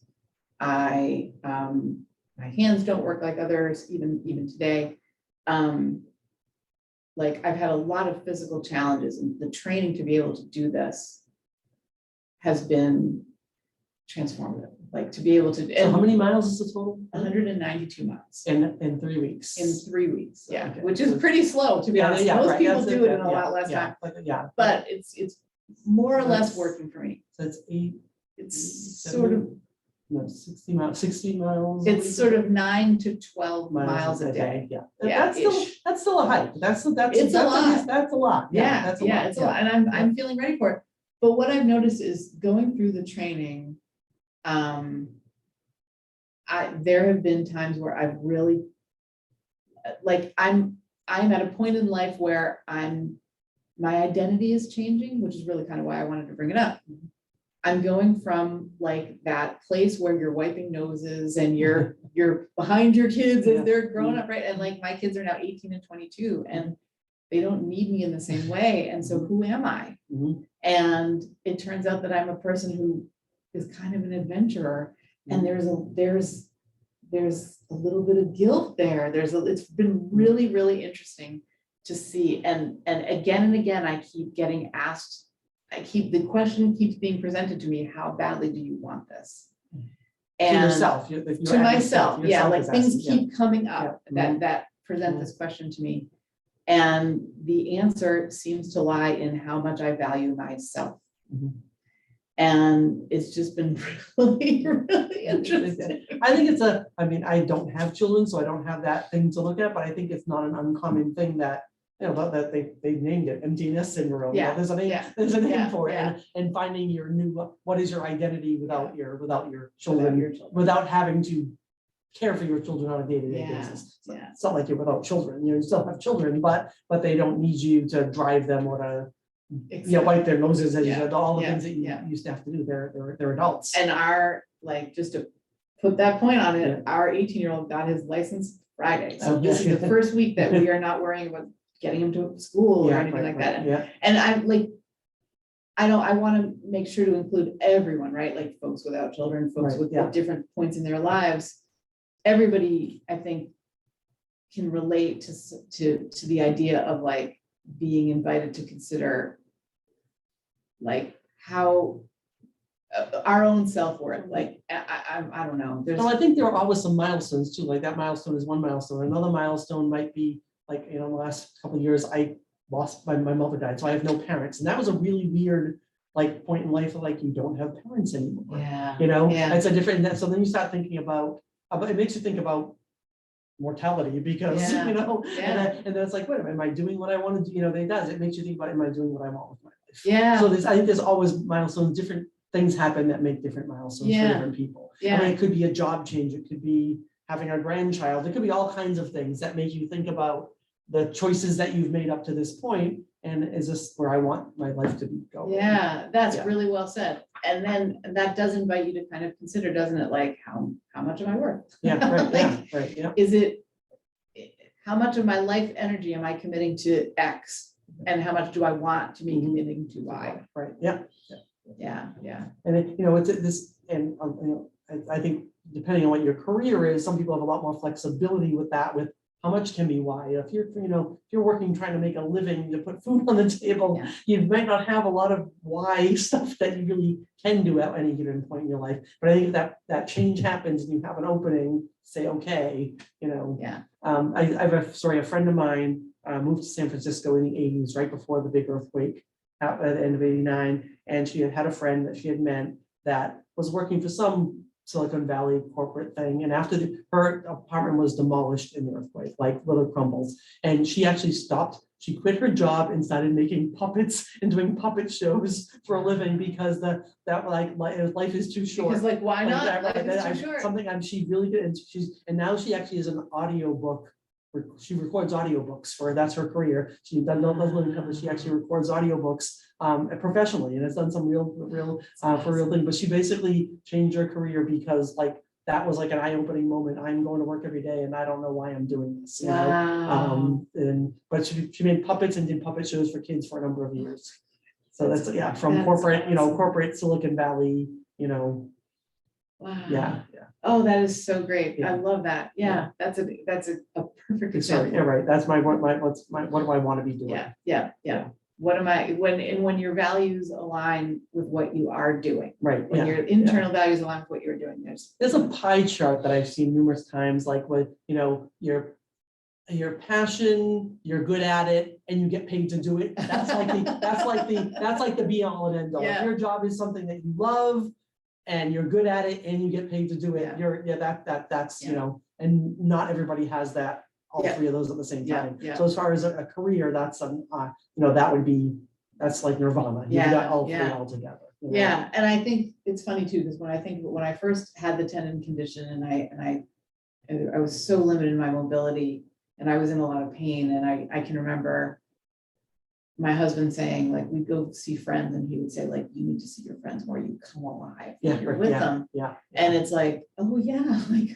My hands don't work like others, even today. Like I've had a lot of physical challenges, and the training to be able to do this has been transformative. Like to be able to. So how many miles is the total? 192 miles. In 3 weeks. In 3 weeks, yeah, Okay. Which is pretty slow, to be honest. Most people do it in a lot less time. But it's more or less working for me. So it's it's sort of 60 miles. It's sort of 9 to 12 miles a day. That's still a hike. That's a lot. It's a lot. That's a lot. It's a lot. And I'm feeling ready for it. But what I've noticed is going through the training, there have been times where I've really, like, I'm at a point in life where my identity is changing, which is really kind of why I wanted to bring it up. I'm going from like that place where you're wiping noses and you're behind your kids as they're growing up, right? And like my kids are now 18 and 22 and they don't need me in the same way. And so who am I? And it turns out that I'm a person who is kind of an adventurer. And there's there's a little bit of guilt there. It's been really, really interesting to see. And again and again, I keep getting asked, the question keeps being presented to me, how badly do you want this? To And yourself. to myself, yeah, like things keep coming up Yeah. that present this question to me. And the answer seems to lie in how much I value myself. Mhm. And it's just been really, really interesting. I think I mean, I don't have children, so I don't have that thing to look at, but I think it's not an uncommon thing that, that they named it empty nest syndrome. Yeah, There's a name, yeah, there's a name yeah, for it, yeah. and finding your new, what is your identity without your children, Your children. without having to care for your children on a day-to-day Yeah, basis. So yeah. it's not like you're without children, you still have children, but they don't need you to drive them or to wipe their noses, as you said, all the things that you used to have to do. They're adults. And just to put that point on it, our 18-year-old got his license Friday. So this is the first week that we are not worrying about getting him to school or anything like that. And I'm like, I want to make sure to include everyone, right? Like folks without children, folks with at different points in their lives. Everybody, I think, can relate to the idea of like being invited to consider like how our own self-worth. Like I don't know. I think there are always some milestones too. Like that milestone is one milestone. Another milestone might be like, in the last couple of years, I lost my mother died, so I have no parents, and that was a really weird like point in life of like you don't have parents anymore. It's a different. So then you start thinking about it makes you think about mortality because and then it's like, wait, am I doing what I want to do? It makes you think about, am I doing what I want with my life? So I think there's always milestones. Different things happen that make different milestones for different people. I mean, it could be a job change, it could be having a grandchild, it could be all kinds of things that make you think about the choices that you've made up to this point, and is this where I want my life to be going? That's really well said. And then that does invite you to kind of consider, doesn't it, like how much am I worth? Is it, how much of my life energy am I committing to X, and how much do I want to be committing to Y? And it's this, and I think depending on what your career is, some people have a lot more flexibility with that, with how much can be why. If you're working trying to make a living to put food on the table, you might not have a lot of why stuff that you really can do at any given point in your life. But I think that change happens and you have an opening, say, okay, I have a story. A friend of mine moved to San Francisco in the 80s, right before the big earthquake at the end of 89. And she had a friend that she had met that was working for some Silicon Valley corporate thing. And after her apartment was demolished in the earthquake, like little crumbles, and she actually stopped. She quit her job and started making puppets and doing puppet shows for a living because life is too short. Because like, why not? Life is too short. Something she really good, and now she actually is an audiobook. She records audiobooks that's her career. She does living company. She actually records audiobooks professionally, and has done some real thing. But she basically changed her career because that was like an eye-opening moment. I'm going to work every day and I don't know why I'm doing this. But she made puppets and did puppet shows for kids for a number of years. So that's from corporate, awesome. Corporate Silicon Valley, Wow. Yeah. Oh, that is so great. Yeah. I love that. Yeah. That's a perfect example. Yeah, right. That's what do I want to be doing? Yeah. What am I, when your values align with what you are doing, right? When your internal values align with what you're doing, there's a pie chart that I've seen numerous times, like with, your passion, you're good at it, and you get paid to do it. That's like the be all and end all. Yeah. If your job is something that you love and you're good at it and you get paid to do it, that's and not everybody has that. All three of those at the same time. So as far as a career, that's that's like nirvana. You got all three all together. Yeah, and I think it's funny too, because when I first had the tendon condition and I was so limited in my mobility and I was in a lot of pain, and I can remember my husband saying, like, we'd go see friends and he would say, like, you need to see your friends more, you come alive. You're with them. And it's like, oh yeah, like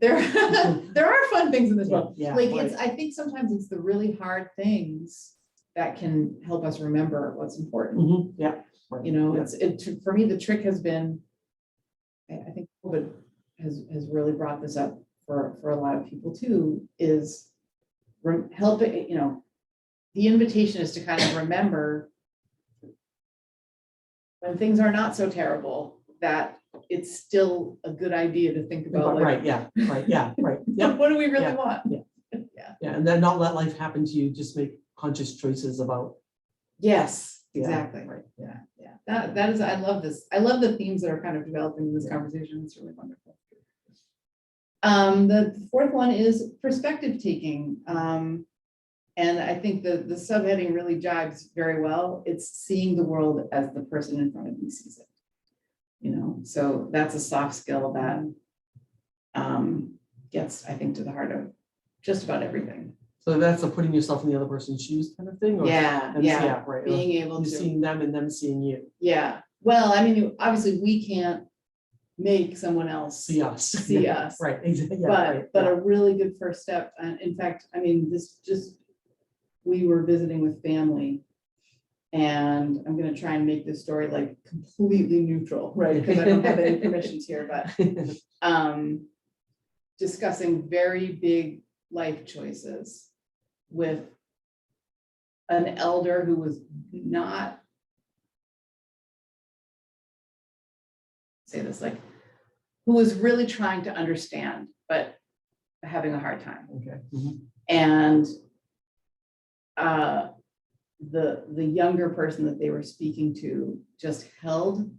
there are fun things in this world. I think sometimes it's the really hard things that can help us remember what's important. For me, the trick has been, I think COVID has really brought this up for a lot of people too, is helping, the invitation is to kind of remember when things are not so terrible, that it's still a good idea to think about, like, right, yeah, yeah. what do we really Yeah. want? Yeah, and then not let life happen to you, just make conscious choices about. Yes, Yeah, exactly. right, Yeah, yeah. That is, I love this. I love the themes that are kind of developing in this conversation. It's really wonderful. The fourth one is perspective taking. And I think the subheading really jives very well. It's seeing the world as the person in front of you sees it. So that's a soft skill that gets, I think, to the heart of just about everything. So that's a putting yourself in the other person's shoes kind of thing? Or Yeah, right. being able You to. seeing them and them seeing you. Yeah, well, I mean, obviously we can't make someone else See us. see us. Right, exactly. Yeah, But right, a really good first step, and in fact, I mean, we were visiting with family, and I'm gonna try and make this story like completely neutral, right? Because I don't have any permissions here, but discussing very big life choices with an elder who was not, say this, like, who was really trying to understand, but having a hard time. Okay. Mhm. And the younger person that they were speaking to just held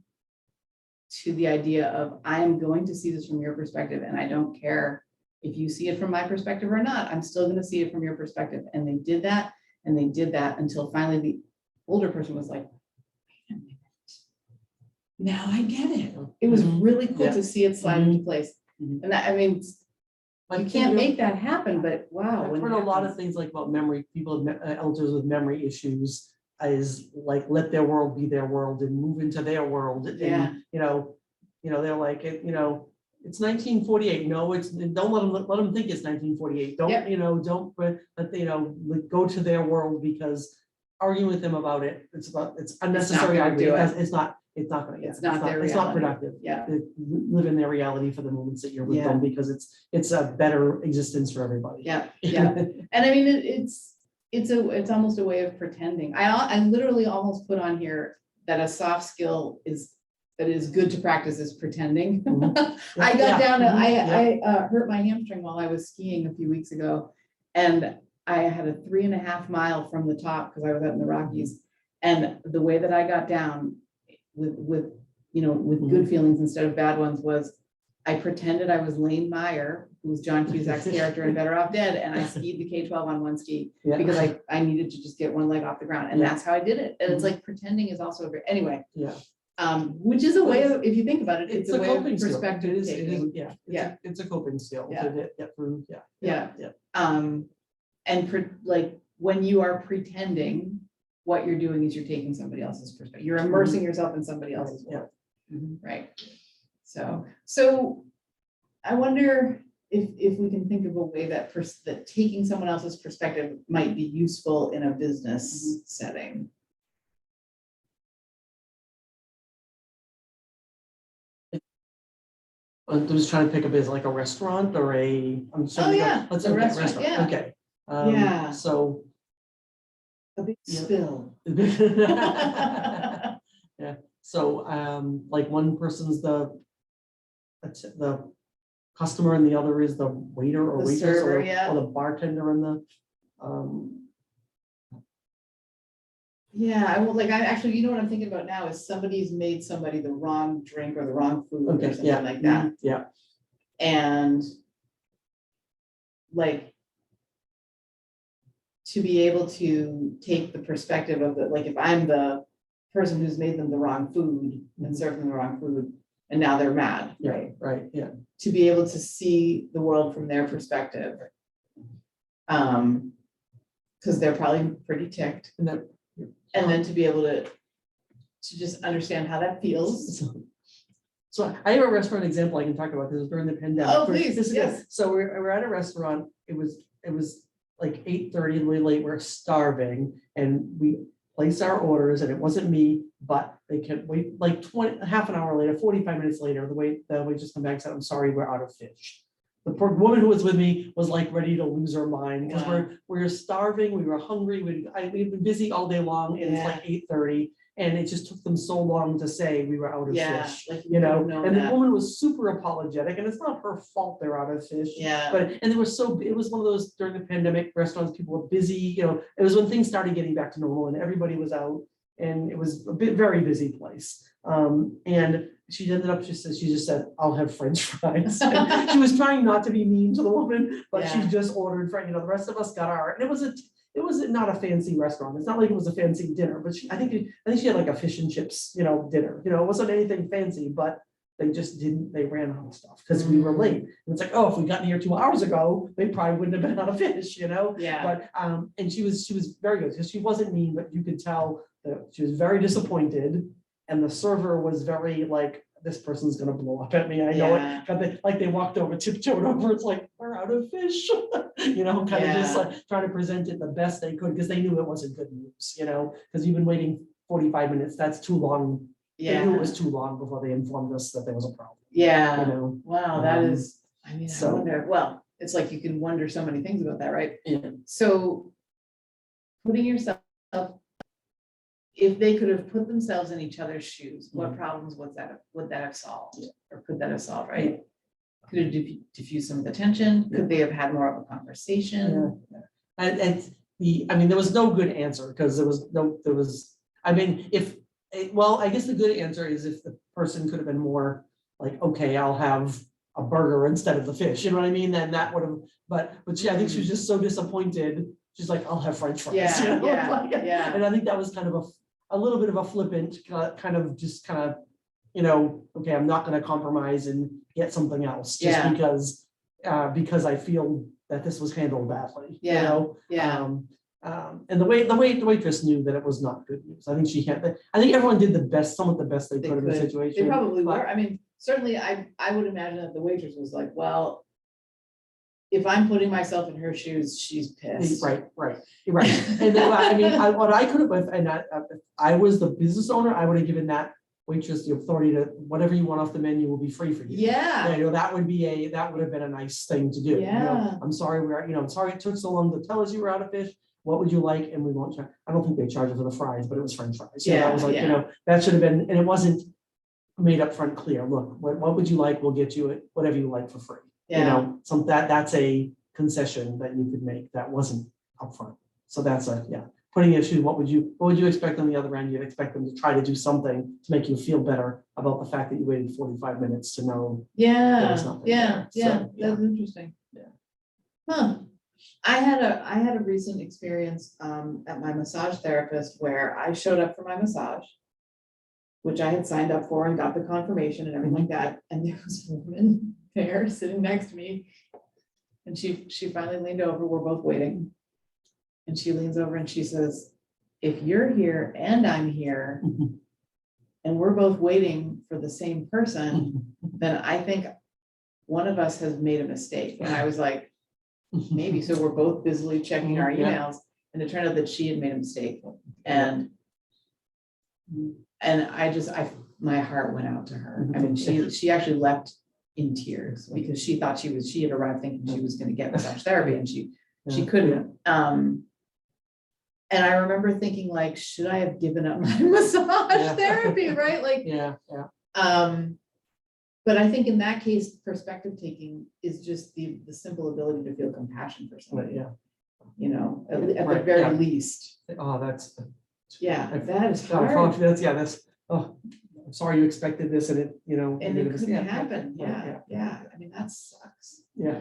to the idea of, I am going to see this from your perspective, and I don't care if you see it from my perspective or not, I'm still going to see it from your perspective. And they did that, and they did that until finally the older person was like, wait a minute, now I get it. It was really cool to see it slide into place. And that, I mean, you can't make that happen, but wow. I've heard a lot of things like about memory, people, elders with memory issues, is like, let their world be their world and move into their world. Yeah. And, they're like, it's 1948. No, don't let them think it's 1948. Don't, Yep. Don't, go to their world, because arguing with them about it, it's unnecessary. gonna do it. It's not gonna, It's not their it's not reality. productive. Yeah. They live in their reality for the moments that you're with them, because it's a better existence for everybody. Yeah, yeah. And I mean, it's almost a way of pretending. I literally almost put on here that a soft skill that is good to practice is pretending. Mm-hmm. I got down to, Mhm. I hurt my hamstring while I was skiing a few weeks ago. And I had a 3.5 mile from the top, because I was out in the Rockies. And the way that I got down with good feelings instead of bad ones was, I pretended I was Lane Meyer, who was John Cusack's character in Better Off Dead, and I skied the K-12 on one ski because I needed to just get one leg off the ground, and that's how I did it. And it's like, pretending is also anyway. Yeah. Which is a way of, if you think about it, it's a way of perspective taking. It's a coping skill. Yeah. To get through. Yeah. And like, when you are pretending, what you're doing is you're taking somebody else's perspective. You're immersing yourself in somebody else's world. Right. So I wonder if we can think of a way that taking someone else's perspective might be useful in a business setting. I'm just trying to pick a business, like a restaurant or let's say a restaurant. Yeah. Okay. Yeah. So. A big spill. Yeah. So, like, one person's the customer and the other is the waiter or waitress, server, or the bartender and the. Yeah, I will, like, I actually, what I'm thinking about now is somebody's made somebody the wrong drink or the wrong food or something like that. Yeah. And like, to be able to take the perspective of like, if I'm the person who's made them the wrong food and served them the wrong food, and now they're mad, right? Right, yeah. To be able to see the world from their perspective. Because they're probably pretty ticked. And then to be able to just understand how that feels. So I have a restaurant example I can talk about, because it was during the pandemic. Oh, please, yes. So we're at a restaurant. It was like 8:30, really late. We're starving, and place our orders, and it wasn't me, but they kept wait like half an hour later, 45 minutes later, the waitress come back and said, I'm sorry, we're out of fish. The poor woman who was with me was like ready to lose her mind because Wow. we're starving, we were hungry, we've been busy all day long, and it's like 8:30. And it just took them so long to say we were out of fish, like you know, and the that. woman was super apologetic, and it's not her fault they're out of fish. Yeah. But, and it was one of those during the pandemic, restaurants, people were busy, you know, it was when things started getting back to normal and everybody was out, and it was very busy place. And she ended up, she just said, I'll have French fries. And she was trying not to be mean to the woman, but she just ordered, you know, the rest of us got our, and it was not a fancy restaurant. It's not like it was a fancy dinner, but I think she had like a fish and chips, you know, dinner. You know, it wasn't anything fancy, but they just they ran out of stuff because we were late. And it's like, oh, if we got here 2 hours ago, they probably wouldn't have been out of fish, you know? Yeah. But and she was very good because she wasn't mean, but you could tell that she was very disappointed. And the server was very like, this person's gonna blow up at me. I know it. But they walked over, tiptoed over. It's like, we're out of fish. You know, kind of just like trying to present it the best they could because they knew it wasn't good news, you know, because you've been waiting 45 minutes. That's too long. They knew it was too long before they informed us that there was a problem. Yeah. You know? Wow, that is, I mean, so- I wonder, well, it's like you can wonder so many things about that, right? Yeah. So putting yourself, if they could have put themselves in each other's shoes, what problems would that have solved? Or could that have solved, right? Could it diffuse some of the tension? Could they have had more of a conversation? And I mean, there was no good answer because I mean, I guess the good answer is if the person could have been more like, okay, I'll have a burger instead of the fish, you know what I mean? Then that would have, but I think she was just so disappointed. She's like, I'll have French fries. Yeah, you know? yeah. And I think that was kind of a little bit of a flippant, kind of, you know, okay, I'm not going to compromise and get something else just because I feel that this was handled badly. You know? And the waitress knew that it was not good news. I think everyone did somewhat the best they could in the situation. They probably were. I mean, certainly I would imagine that the waitress was like, well, if I'm putting myself in her shoes, she's pissed. Right. And then, I mean, what I could have, and if I was the business owner, I would have given that waitress the authority to whatever you want off the menu will be free for you. Yeah. You know, that would have been a nice thing to do. Yeah. You know, I'm sorry I'm sorry it took so long to tell us you were out of fish. What would you like? And we won't charge. I don't think they charged for the fries, but it was French fries. You know, I was like, you know, that should have been, and it wasn't made up front clear. Look, what would you like? We'll get you it, whatever you like for free. You know, that's a concession that you could make that wasn't upfront. So that's putting issue. What would you expect on the other end? You'd expect them to try to do something to make you feel better about the fact that you waited 45 minutes to know. That's So, interesting. I had a recent experience at my massage therapist where I showed up for my massage, which I had signed up for and got the confirmation and everything like that. And there was a woman there sitting next to me. And she finally leaned over, we're both waiting. And she leans over and she says, if you're here and I'm here, and we're both waiting for the same person, then I think one of us has made a mistake. And I was like, maybe. So we're both busily checking our emails. And it turned out that she had made a mistake. And my heart went out to her. I mean, she actually left in tears because she thought she had arrived thinking she was going to get massage therapy and she couldn't. And I remember thinking, like, should I have given up my massage therapy? Right. Like, but I think in that case, perspective taking is just the simple ability to feel compassion for somebody. You know, at the very least. Oh, that is hard. I'm sorry you expected this and it, you know. And it couldn't happen. Yeah. I mean, that sucks. Yeah.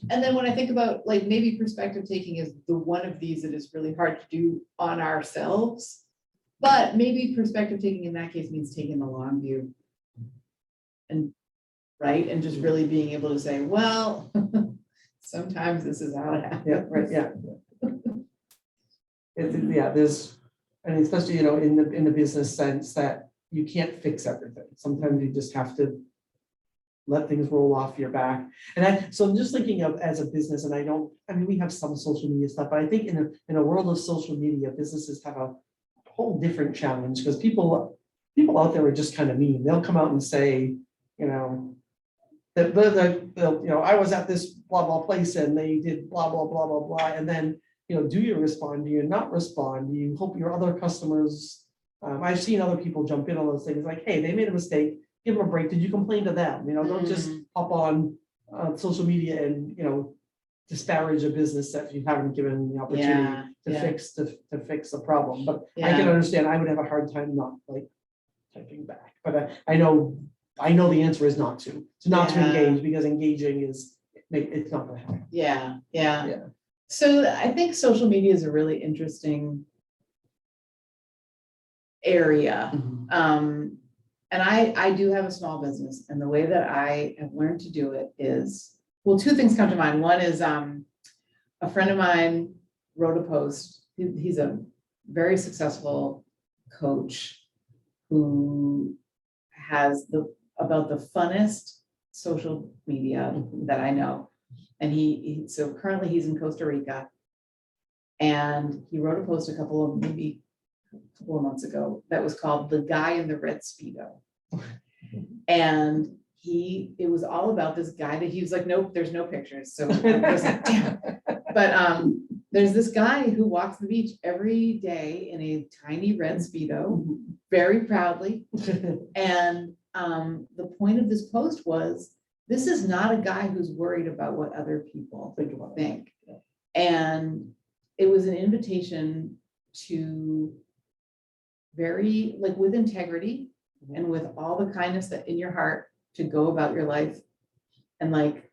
And then when I think about like maybe perspective taking is the one of these that is really hard to do on ourselves, but maybe perspective taking in that case means taking the long view. And and just really being able to say, well, sometimes this is how it happens. There's, and especially, you know, in the business sense that you can't fix everything. Sometimes you just have to let things roll off your back. So I'm just thinking of as a business, and I mean, we have some social media stuff, but I think in a world of social media, businesses have a whole different challenge because people out there are just kind of mean. They'll come out and say, you know, I was at this blah, blah place and they did blah, blah, blah, blah, blah. And then, do you respond? Do you not respond? Do you hope your other customers, I've seen other people jump in on those things like, hey, they made a mistake, give them a break. Did you complain to them? Don't just hop on social media and, disparage a business that you haven't given the opportunity to fix the problem. But I can understand, I would have a hard time not like typing back, but I know the answer is not to engage, because engaging it's not gonna happen. Yeah. So I think social media is a really interesting area. And I do have a small business, and the way that I have learned to do it is, well, two things come to mind. One is a friend of mine wrote a post. He's a very successful coach who has about the funnest social media that I know. And so currently he's in Costa Rica, and he wrote a post a couple of months ago that was called "The Guy in the Red Speedo." And it was all about this guy that he was like, nope, there's no pictures. So I was like, damn. But there's this guy who walks the beach every day in a tiny red Speedo, very proudly. And the point of this post was, this is not a guy who's worried about what other people think. And it was an invitation to very, like, with integrity and with all the kindness that in your heart, to go about your life and like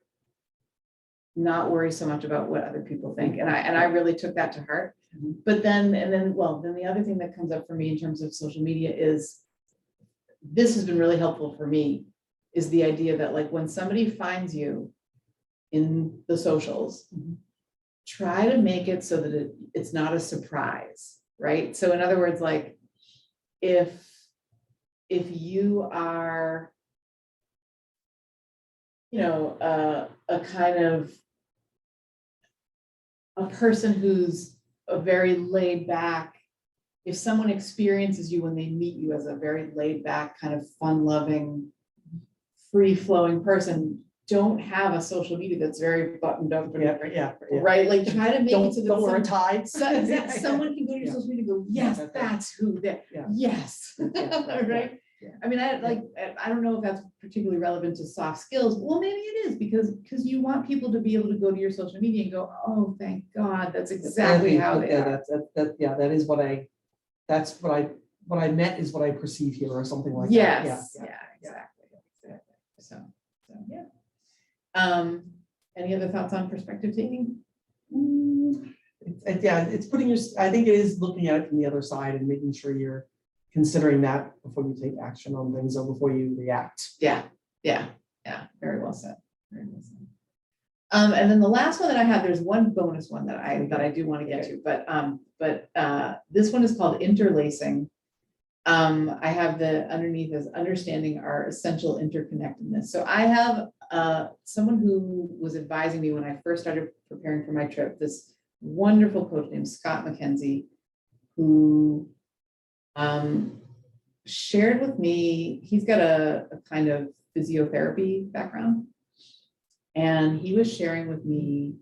not worry so much about what other people think. And I really took that to heart. But then the other thing that comes up for me in terms of social media is, this has been really helpful for me, is the idea that like when somebody finds you in the socials, try to make it so that it's not a surprise, right? So in other words, like if you are, a kind of a person who's a very laid back, if someone experiences you when they meet you as a very laid back, kind of fun loving, free flowing person, don't have a social media that's very buttoned up. Right? Like try to make it so that don't wear a tie. Someone can go to your social media and go, yes, that's who that, yes. Right? Yeah. I mean, I don't know if that's particularly relevant to soft skills. Well, maybe it is, because you want people to be able to go to your social media and go, oh, thank God, that's exactly how they are. That is what I meant is what I perceive here, or something like that. Yes. Yeah, exactly. So yeah. Any other thoughts on perspective taking? It's putting I think it is looking at it from the other side and making sure you're considering that before you take action on things or before you react. Yeah. Very well said. And then the last one that I have, there's one bonus one that I do want to get to, but this one is called interlacing. I have underneath as understanding our essential interconnectedness. So I have someone who was advising me when I first started preparing for my trip, this wonderful coach named Scott McKenzie, who shared with me, he's got a kind of physiotherapy background. And he was sharing with me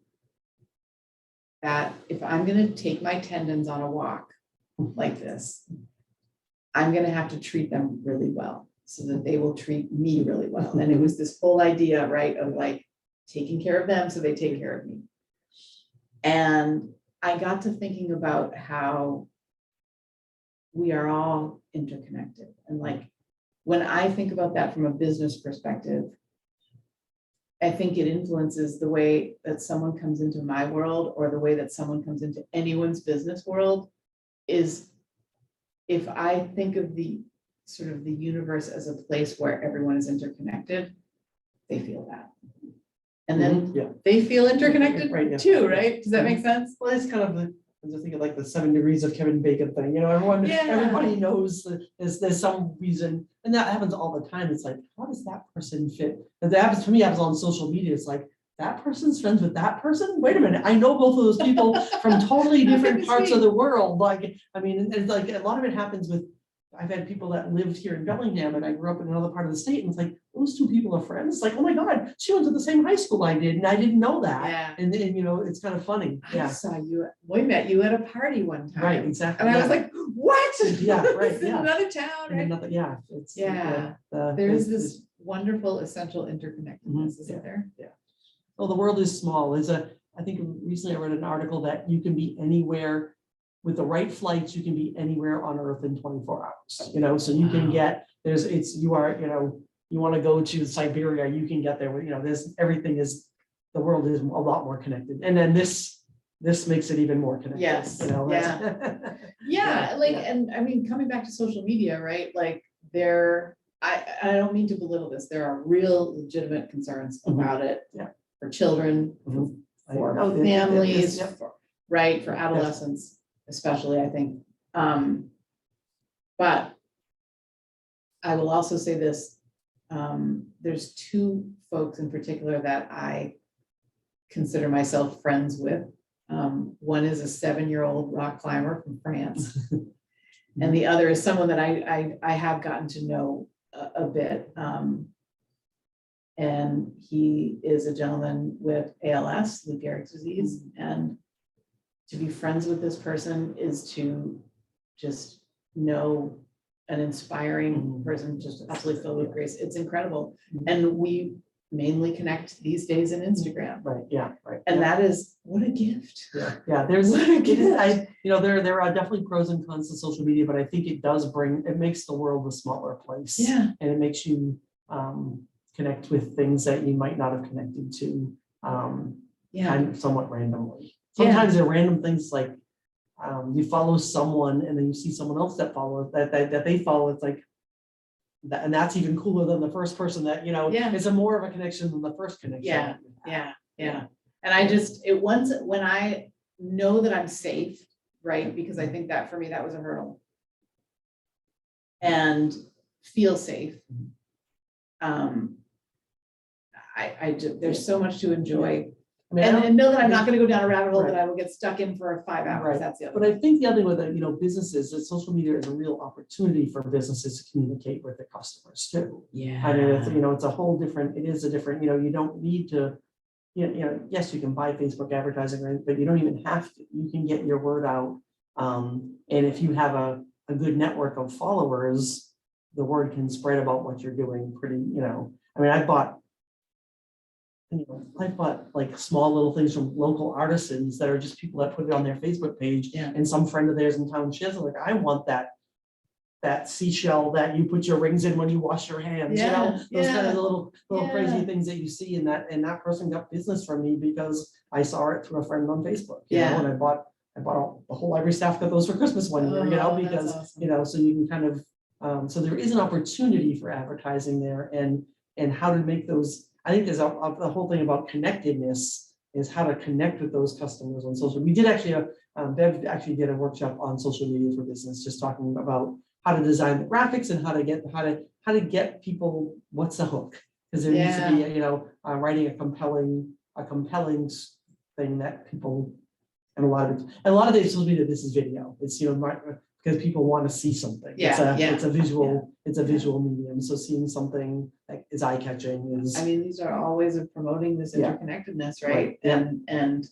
that if I'm going to take my tendons on a walk like this, I'm going to have to treat them really well so that they will treat me really well. And it was this whole idea, right, of like taking care of them so they take care of me. And I got to thinking about how we are all interconnected. And like, when I think about that from a business perspective, I think it influences the way that someone comes into my world or the way that someone comes into anyone's business world. Is if I think of the sort of the universe as a place where everyone is interconnected, they feel that. And then they feel interconnected too, right? Does that make sense? Well, it's kind of I'm just thinking like the 7 degrees of Kevin Bacon thing, everybody knows that there's some reason, and that happens all the time. It's like, how does that person fit? And that happens to me, happens on social media. It's like, that person's friends with that person? Wait a minute, I know both of those people from totally different parts of the world. Like, I mean, and it's like a lot of it happens with, I've had people that lived here in Bellingham and I grew up in another part of the state, and it's like, those two people are friends. It's like, oh my God, she went to the same high school I did, and I didn't know that. Yeah. And it's kind of funny. I Yeah. saw you, we met you at a party one time. Right, exactly. And I was like, what? Yeah, right, It's in yeah. another town, And right? another, yeah. It's There's this wonderful essential interconnectedness, isn't there? well, the world is small. I think recently I read an article that you can be anywhere with the right flights, you can be anywhere on Earth in 24 hours, so you can get, you want to go to Siberia, you can get there, the world is a lot more connected. And then this makes it even more connected. Yes, and I mean, coming back to social media, right? Like I don't mean to belittle this. There are real legitimate concerns about it. Yeah. For children, for families, for adolescents, especially, I think. But I will also say this, there's two folks in particular that I consider myself friends with. One is a 7-year-old rock climber from France, and the other is someone that I have gotten to know a bit. And he is a gentleman with ALS, Lou Gehrig's disease, and to be friends with this person is to just know an inspiring person, just absolutely filled with grace. It's incredible. And we mainly connect these days in Instagram. Right, yeah, right. And that is, what a gift. Yeah, there are definitely pros and cons to social media, but I think it makes the world a smaller place. Yeah. And it makes you connect with things that you might not have connected to kind of somewhat randomly. Sometimes they're random things like you follow someone and then you see someone else that follows that they follow. It's like that, and that's even cooler than the first person that it's a more of a connection than the first connection. Yeah. And when I know that I'm safe, right? Because I think that for me that was a hurdle. And feel safe. There's so much to enjoy. And know that I'm not going to go down a rabbit hole that I will get stuck in for 5 hours. Right. That's the other. But I think the other thing with businesses is social media is a real opportunity for businesses to communicate with their customers too. Yeah. I mean, it's a whole different. It is a different. You don't need to. Yes, you can buy Facebook advertising, but you don't even have to. You can get your word out. And if you have a good network of followers, the word can spread about what you're doing. Pretty. I mean, I bought like small little things from local artisans that are just people that put it on their Facebook page, and some friend of theirs in town shares it, like, I want that seashell that you put your rings in when you wash your hands, those kind of little crazy things that you see, and that person got business from me because I saw it through a friend on Facebook, and I bought the whole library staff got those for Christmas one year, because awesome. So you can kind of so there is an opportunity for advertising there, and how to make those. I think there's the whole thing about connectedness is how to connect with those customers on social. We did actually, Bev actually did a workshop on social media for business, just talking about how to design the graphics and how to get people, what's the hook? Because there needs to be, writing a compelling thing that people, and a lot of it social media, this is video. It's, because people want to see something. It's a visual medium. So seeing something that is eye-catching is. I mean, these are all ways of promoting this interconnectedness, right? And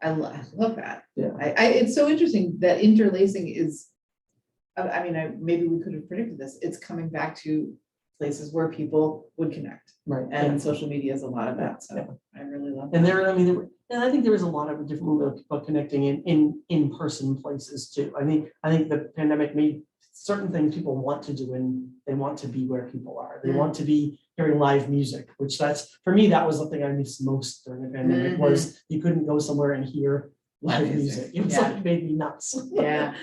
I love that. Yeah. It's so interesting that interlacing is. I mean, maybe we could have predicted this. It's coming back to places where people would connect, right? And social media is a lot of that. So I really love that. And I think there is a lot of different ways of people connecting in-person places too. I think the pandemic made certain things people want to do, and they want to be where people are. They want to be hearing live music, which for me, that was the thing I missed most during the pandemic, was you couldn't go somewhere and hear live music. It was like, made me nuts. It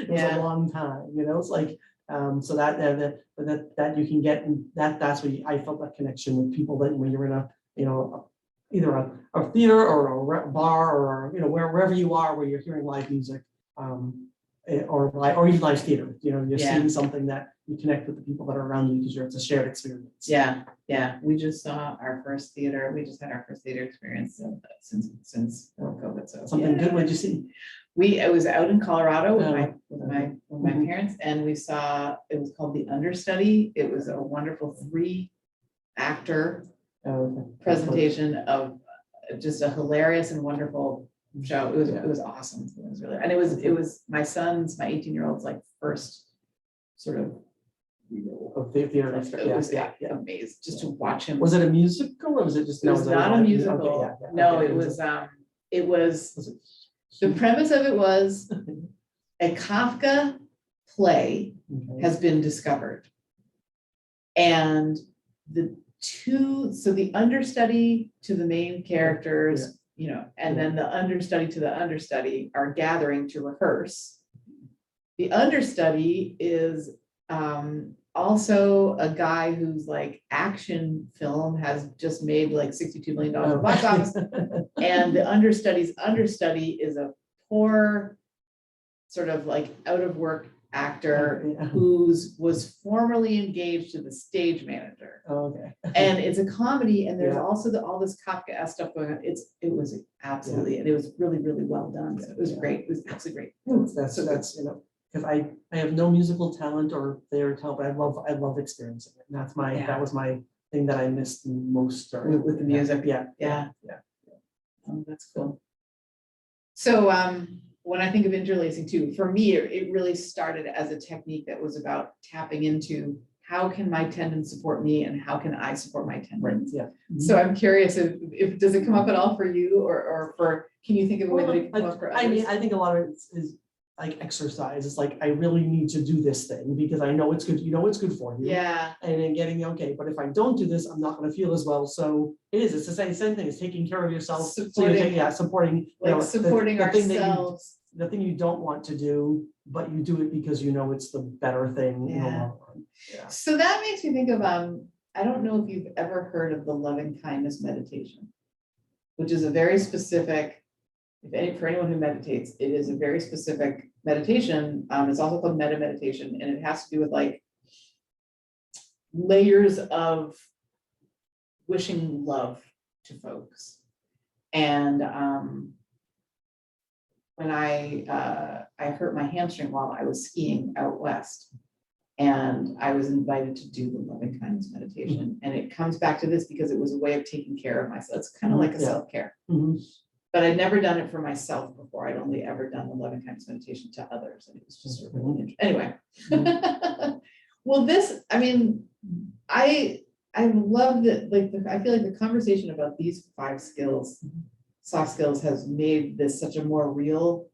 was a long time, it's like, so that you can get, and that's where I felt that connection with people, that when you're in either a theater or a bar or wherever you are where you're hearing live music, or even live theater, you're Yeah. seeing something that you connect with the people that are around you because it's a shared experience. Yeah, yeah. We just saw our first theater. We just had our first theater experience since COVID. So Something good, what'd you see? I was out in Colorado with Oh, my parents, and we saw, it was called The Understudy. It was a wonderful 3-actor presentation of just a hilarious and wonderful show. It was awesome. It was really, and it was my 18-year-old's like first sort of Theater it experience. was amazing just to watch him. Was it a musical or was it just? It was not a musical. No, it was the premise of it was a Kafka play has been discovered. And the understudy to the main characters, and then the understudy to the understudy are gathering to rehearse. The understudy is also a guy whose like action film has just made like $62 million in box office. And the understudy's understudy is a poor sort of like out of work actor who was formerly engaged to the stage manager. And it's a comedy, and there's also all this Kafka-esque stuff going on. It was absolutely, and it was really, really well done. So it was great. It was absolutely great. That's because I have no musical talent or theater talent, but I love experiencing it. And that was my thing that I missed most with the music. Yeah. Oh, that's cool. So when I think of interlacing too, for me, it really started as a technique that was about tapping into how can my tendons support me and how can I support my tendons. Right. Yeah. So I'm curious if does it come up at all for you, or can you think of a way that it can come up for others? I mean, I think a lot of it is like exercise. It's like I really need to do this thing because I know it's good. It's good for you. Yeah. And then getting but if I don't do this, I'm not going to feel as well. So it's the same thing. It's taking care of yourself. Supporting ourselves. The thing you don't want to do, but you do it because it's the better thing in the long run. Yeah. So that makes me think of I don't know if you've ever heard of the loving kindness meditation, which is a very specific. For anyone who meditates, it is a very specific meditation. It's also called meta meditation, and it has to do with like layers of wishing love to folks. And when I hurt my hamstring while I was skiing out west, and I was invited to do the loving kindness meditation, and it comes back to this because it was a way of taking care of myself. It's kind of like a self-care. But I'd never done it for myself before. I'd only ever done the loving kindness meditation to others. And it was just really interesting. Anyway. Well, I love that, I feel like the conversation about these 5 skills, soft skills, has made this such a more real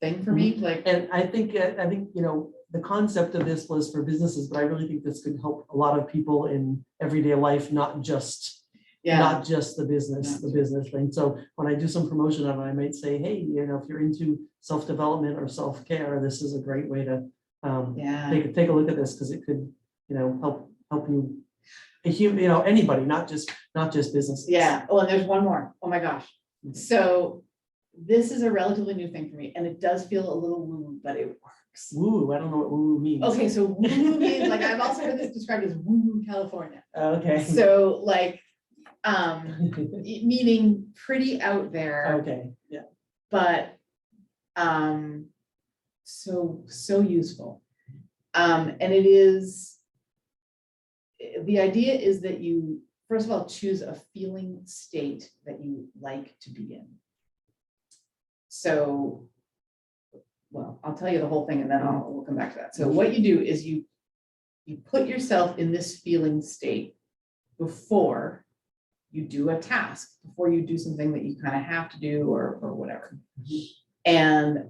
thing for me. And I think, the concept of this was for businesses, but I really think this could help a lot of people in everyday life, not just the business thing. So when I do some promotion of it, I might say, hey, if you're into self-development or self-care, this is a great way to take a look at this, because it could, help you, anybody, not just businesses. Yeah. Oh, and there's one more. Oh my gosh. So this is a relatively new thing for me, and it does feel a little woo, but it works. Woo, I don't know what woo means. Okay, so woo means I've also heard this described as woo California. Okay. So meaning pretty out there. Okay. Yeah. But so useful. And it is, the idea is that you first of all choose a feeling state that you like to be in. So, well, I'll tell you the whole thing and then we'll come back to that. So what you do is you put yourself in this feeling state before you do a task, before you do something that you kind of have to do or whatever. And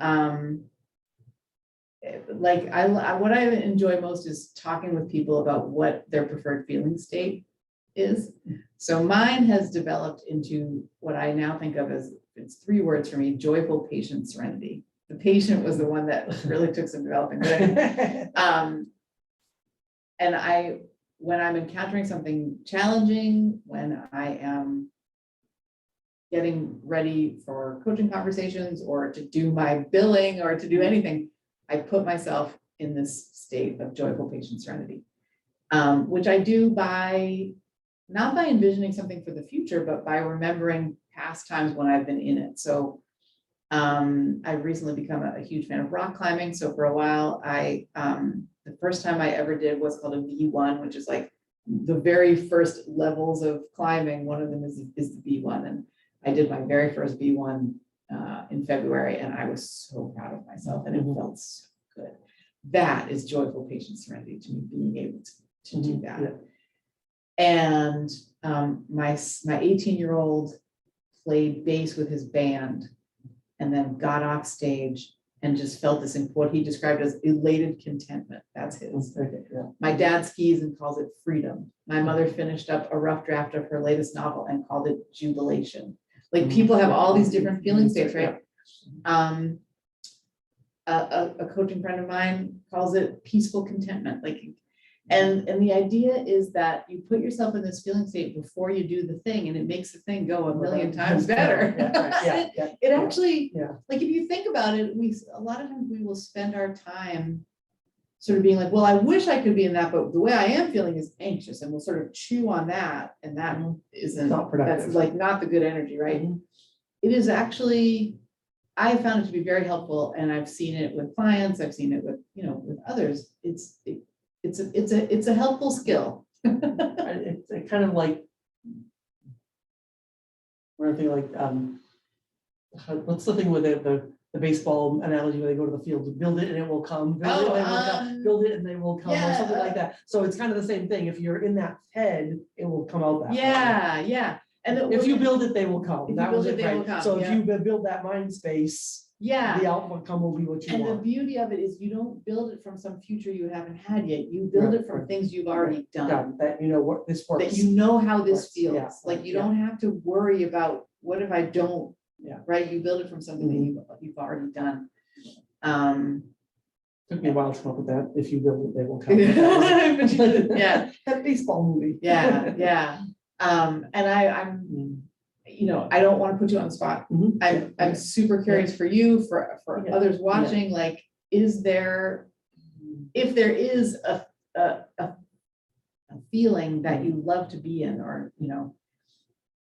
what I enjoy most is talking with people about what their preferred feeling state is. So mine has developed into what I now think of as, it's 3 words for me: joyful, patient, serenity. The patient was the one that really took some developing. And when I'm encountering something challenging, when I am, getting ready for coaching conversations or to do my billing or to do anything, I put myself in this state of joyful, patient serenity, which I do not by envisioning something for the future, but by remembering past times when I've been in it. So I've recently become a huge fan of rock climbing. So for a while, the first time I ever did what's called a V1, which is like the very first levels of climbing. One of them is the V1. And I did my very first V1 in February, and I was so proud of myself, and it felt so good. That is joyful patient serenity to me, being able to do that. Yeah. And my 18-year-old played bass with his band and then got off stage and just felt this in what he described as elated contentment. That's his. Okay, yeah. My dad skis and calls it freedom. My mother finished up a rough draft of her latest novel and called it jubilation. Like, people have all these different feeling states, right? A coaching friend of mine calls it peaceful contentment. Like, and the idea is that you put yourself in this feeling state before you do the thing, and it makes the thing go a million times better. It actually, like, if you think about it, a lot of times we will spend our time sort of being like, well, I wish I could be in that, but the way I am feeling is anxious, and we'll sort of chew on that, and that isn't, Not productive. that's like not the good energy, right? It is actually, I have found it to be very helpful, and I've seen it with clients, I've seen it with, with others. It's a helpful skill. It's kind of like, we're thinking like, what's the thing with the baseball analogy where they go to the field to build it and it will come, build it and they will come, or something like that. So it's kind of the same thing. If you're in that head, it will come out that way. Yeah. And if you build it, they will come. If That you was build it, it, they will right? come, So if you build that mind space, the outcome will be what you and want. the beauty of it is you don't build it from some future you haven't had yet. You build it from things you've already done. That what this works. That you know how this feels. Yeah. Like, you don't have to worry about what if I don't. Right. You build it from something that you've already done. Took me a while to come up with that. If you build it, they will come. That baseball movie. And I'm I don't want to put you on the spot. I'm super curious for you, for others watching, like, if there is a feeling that you love to be in, or,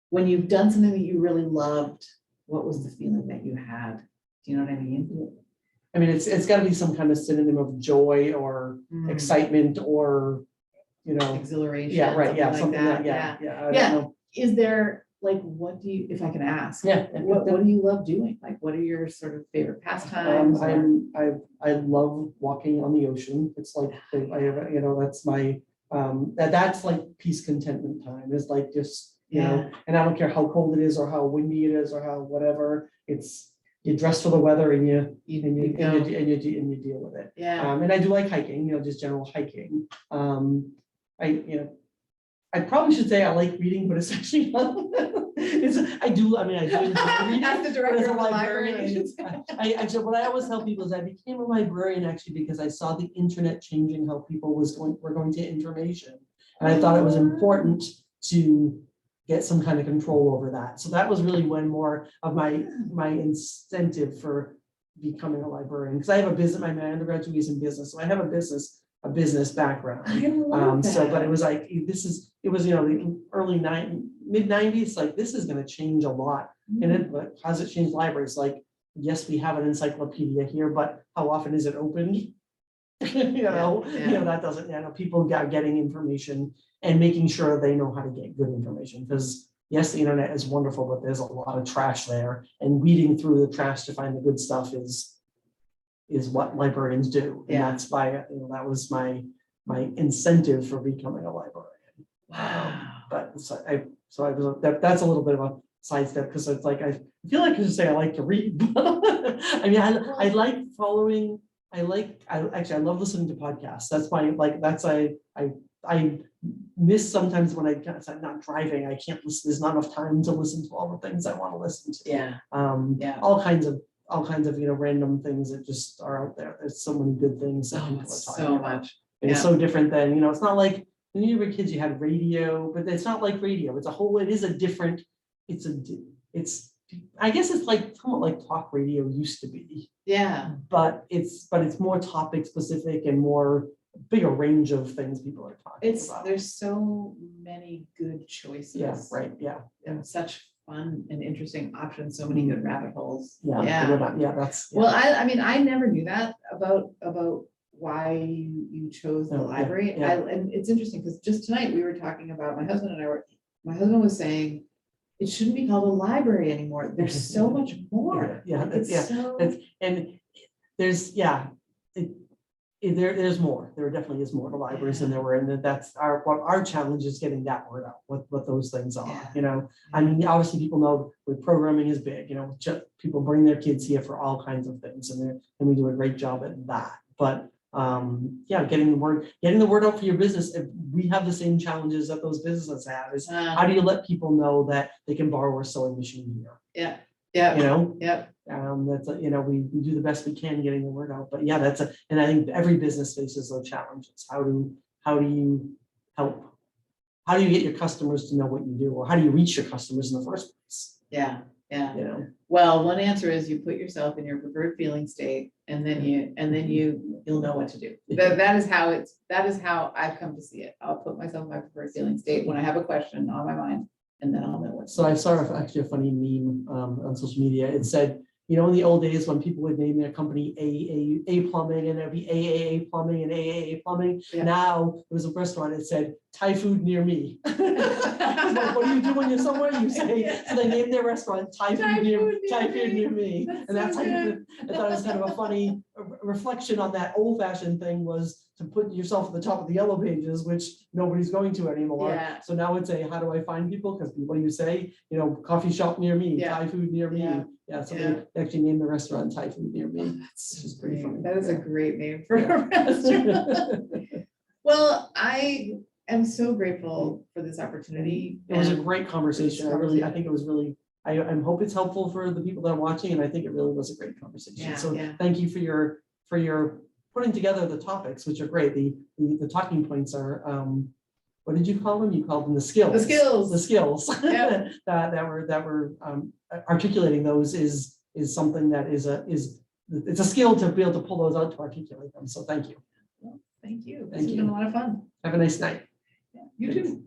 when you've done something that you really loved, what was the feeling that you had? Do you know what I mean? I mean, it's got to be some kind of synonym of joy or excitement or, exhilaration. Yeah, right. Yeah, something like that. I don't know. Is there, like, what do you, if I can ask, what do you love doing? Like, what are your sort of favorite pastimes? I love walking on the ocean. It's like, that's my, that's like peace, contentment time. It's like just, and I don't care how cold it is or how windy it is or how whatever. It's, you dress for the weather and you deal with it. And I do like hiking, just general hiking. I probably should say I like reading, but it's actually not. I do enjoy reading. As the director of a library. What I always tell people is I became a librarian actually because I saw the internet changing how people were going to information. And I thought it was important to get some kind of control over that. So that was really when more of my incentive for becoming a librarian. Because I have a business, my undergraduate degree is in business. So I have a business background. I love that. So, but it was like, it was the mid 90s, like, this is going to change a lot. And how does it change libraries? Like, yes, we have an encyclopedia here, but how often is it opened? That doesn't, people getting information and making sure they know how to get good information, because yes, the internet is wonderful, but there's a lot of trash there, and weeding through the trash to find the good stuff is what librarians do. And that's why, that was my incentive for becoming a librarian. But that's a little bit of a sidestep, because it's like, I feel like I should say I like to read. I mean, I like following. I love listening to podcasts. That's I miss sometimes when I'm not driving. I can't listen. There's not enough time to listen to all the things I want to listen to. All kinds of random things that just are out there. There's so many good things that people are talking so about. much. And it's so different than, it's not like when you were kids, you had radio, but it's not like radio. It's a whole, it's a different I guess it's like somewhat like talk radio used to be, Yeah, but it's more topic specific and more bigger range of things people are talking about. there's so many good choices. Yeah, right, yeah, And such fun and interesting options, so many good rabbit holes. yeah, that's. Yeah. Well, I mean, I never knew that about why you chose the Oh, yeah, library. yeah. And it's interesting because just tonight we were talking about, my husband was saying, it shouldn't be called a library anymore. There's so much more. Yeah, It's yeah, so- and there's, there's more. There definitely is more to libraries than there were, and that's our challenge is getting that word out, what those things are, Yeah. you know? I mean, obviously people know with programming is big, you know, people bring their kids here for all kinds of things, and we do a great job at that. But yeah, getting the word out for your business. If we have the same challenges that those businesses have, is how do you let people know that they can borrow a sewing machine here? Yeah, yeah, You know? yeah. That's we do the best we can getting the word out, but yeah, and I think every business faces those challenges. How do you help? How do you get your customers to know what you do, or how do you reach your customers in the first place? Yeah. You know, Well, one answer is you put yourself in your preferred feeling state, and then you'll know what to do. That is how I've come to see it. I'll put myself in my preferred feeling state when I have a question on my mind, and then I'll know what. so I saw actually a funny meme on social media. It said, you know, in the old days when people would name their company A Plumbing, and there'd be AAA Plumbing and AAA Plumbing. Yeah. Now it was a restaurant. It said Thai food near me. Like, what do you do when you're somewhere? You say, so they named their restaurant Thai food near me. And that's how I thought it was kind of a funny reflection on that old fashioned thing, was to put yourself at the top of the yellow pages, which nobody's going to anymore. Yeah. So now it's how do I find people? Because what do you say? You know, coffee shop near me, Yeah. Thai food near me. Yeah. Yeah, so Yeah. they actually named the restaurant Thai food near me. That's just pretty funny. That is a great name for a restaurant. Well, I am so grateful for this opportunity. It was a and great conversation. I think it was really, I hope it's helpful for the people that are watching, and I think it really was a great conversation. Yeah, So yeah. thank you for your putting together the topics, which are great. The talking points are, what did you call them? You called them the skills. The skills. Yeah. that were articulating those is something that it's a skill to be able to pull those out to articulate them. So thank you. Well, thank you. This Thank has you. been a lot of fun. Have a nice night. Yeah, you too.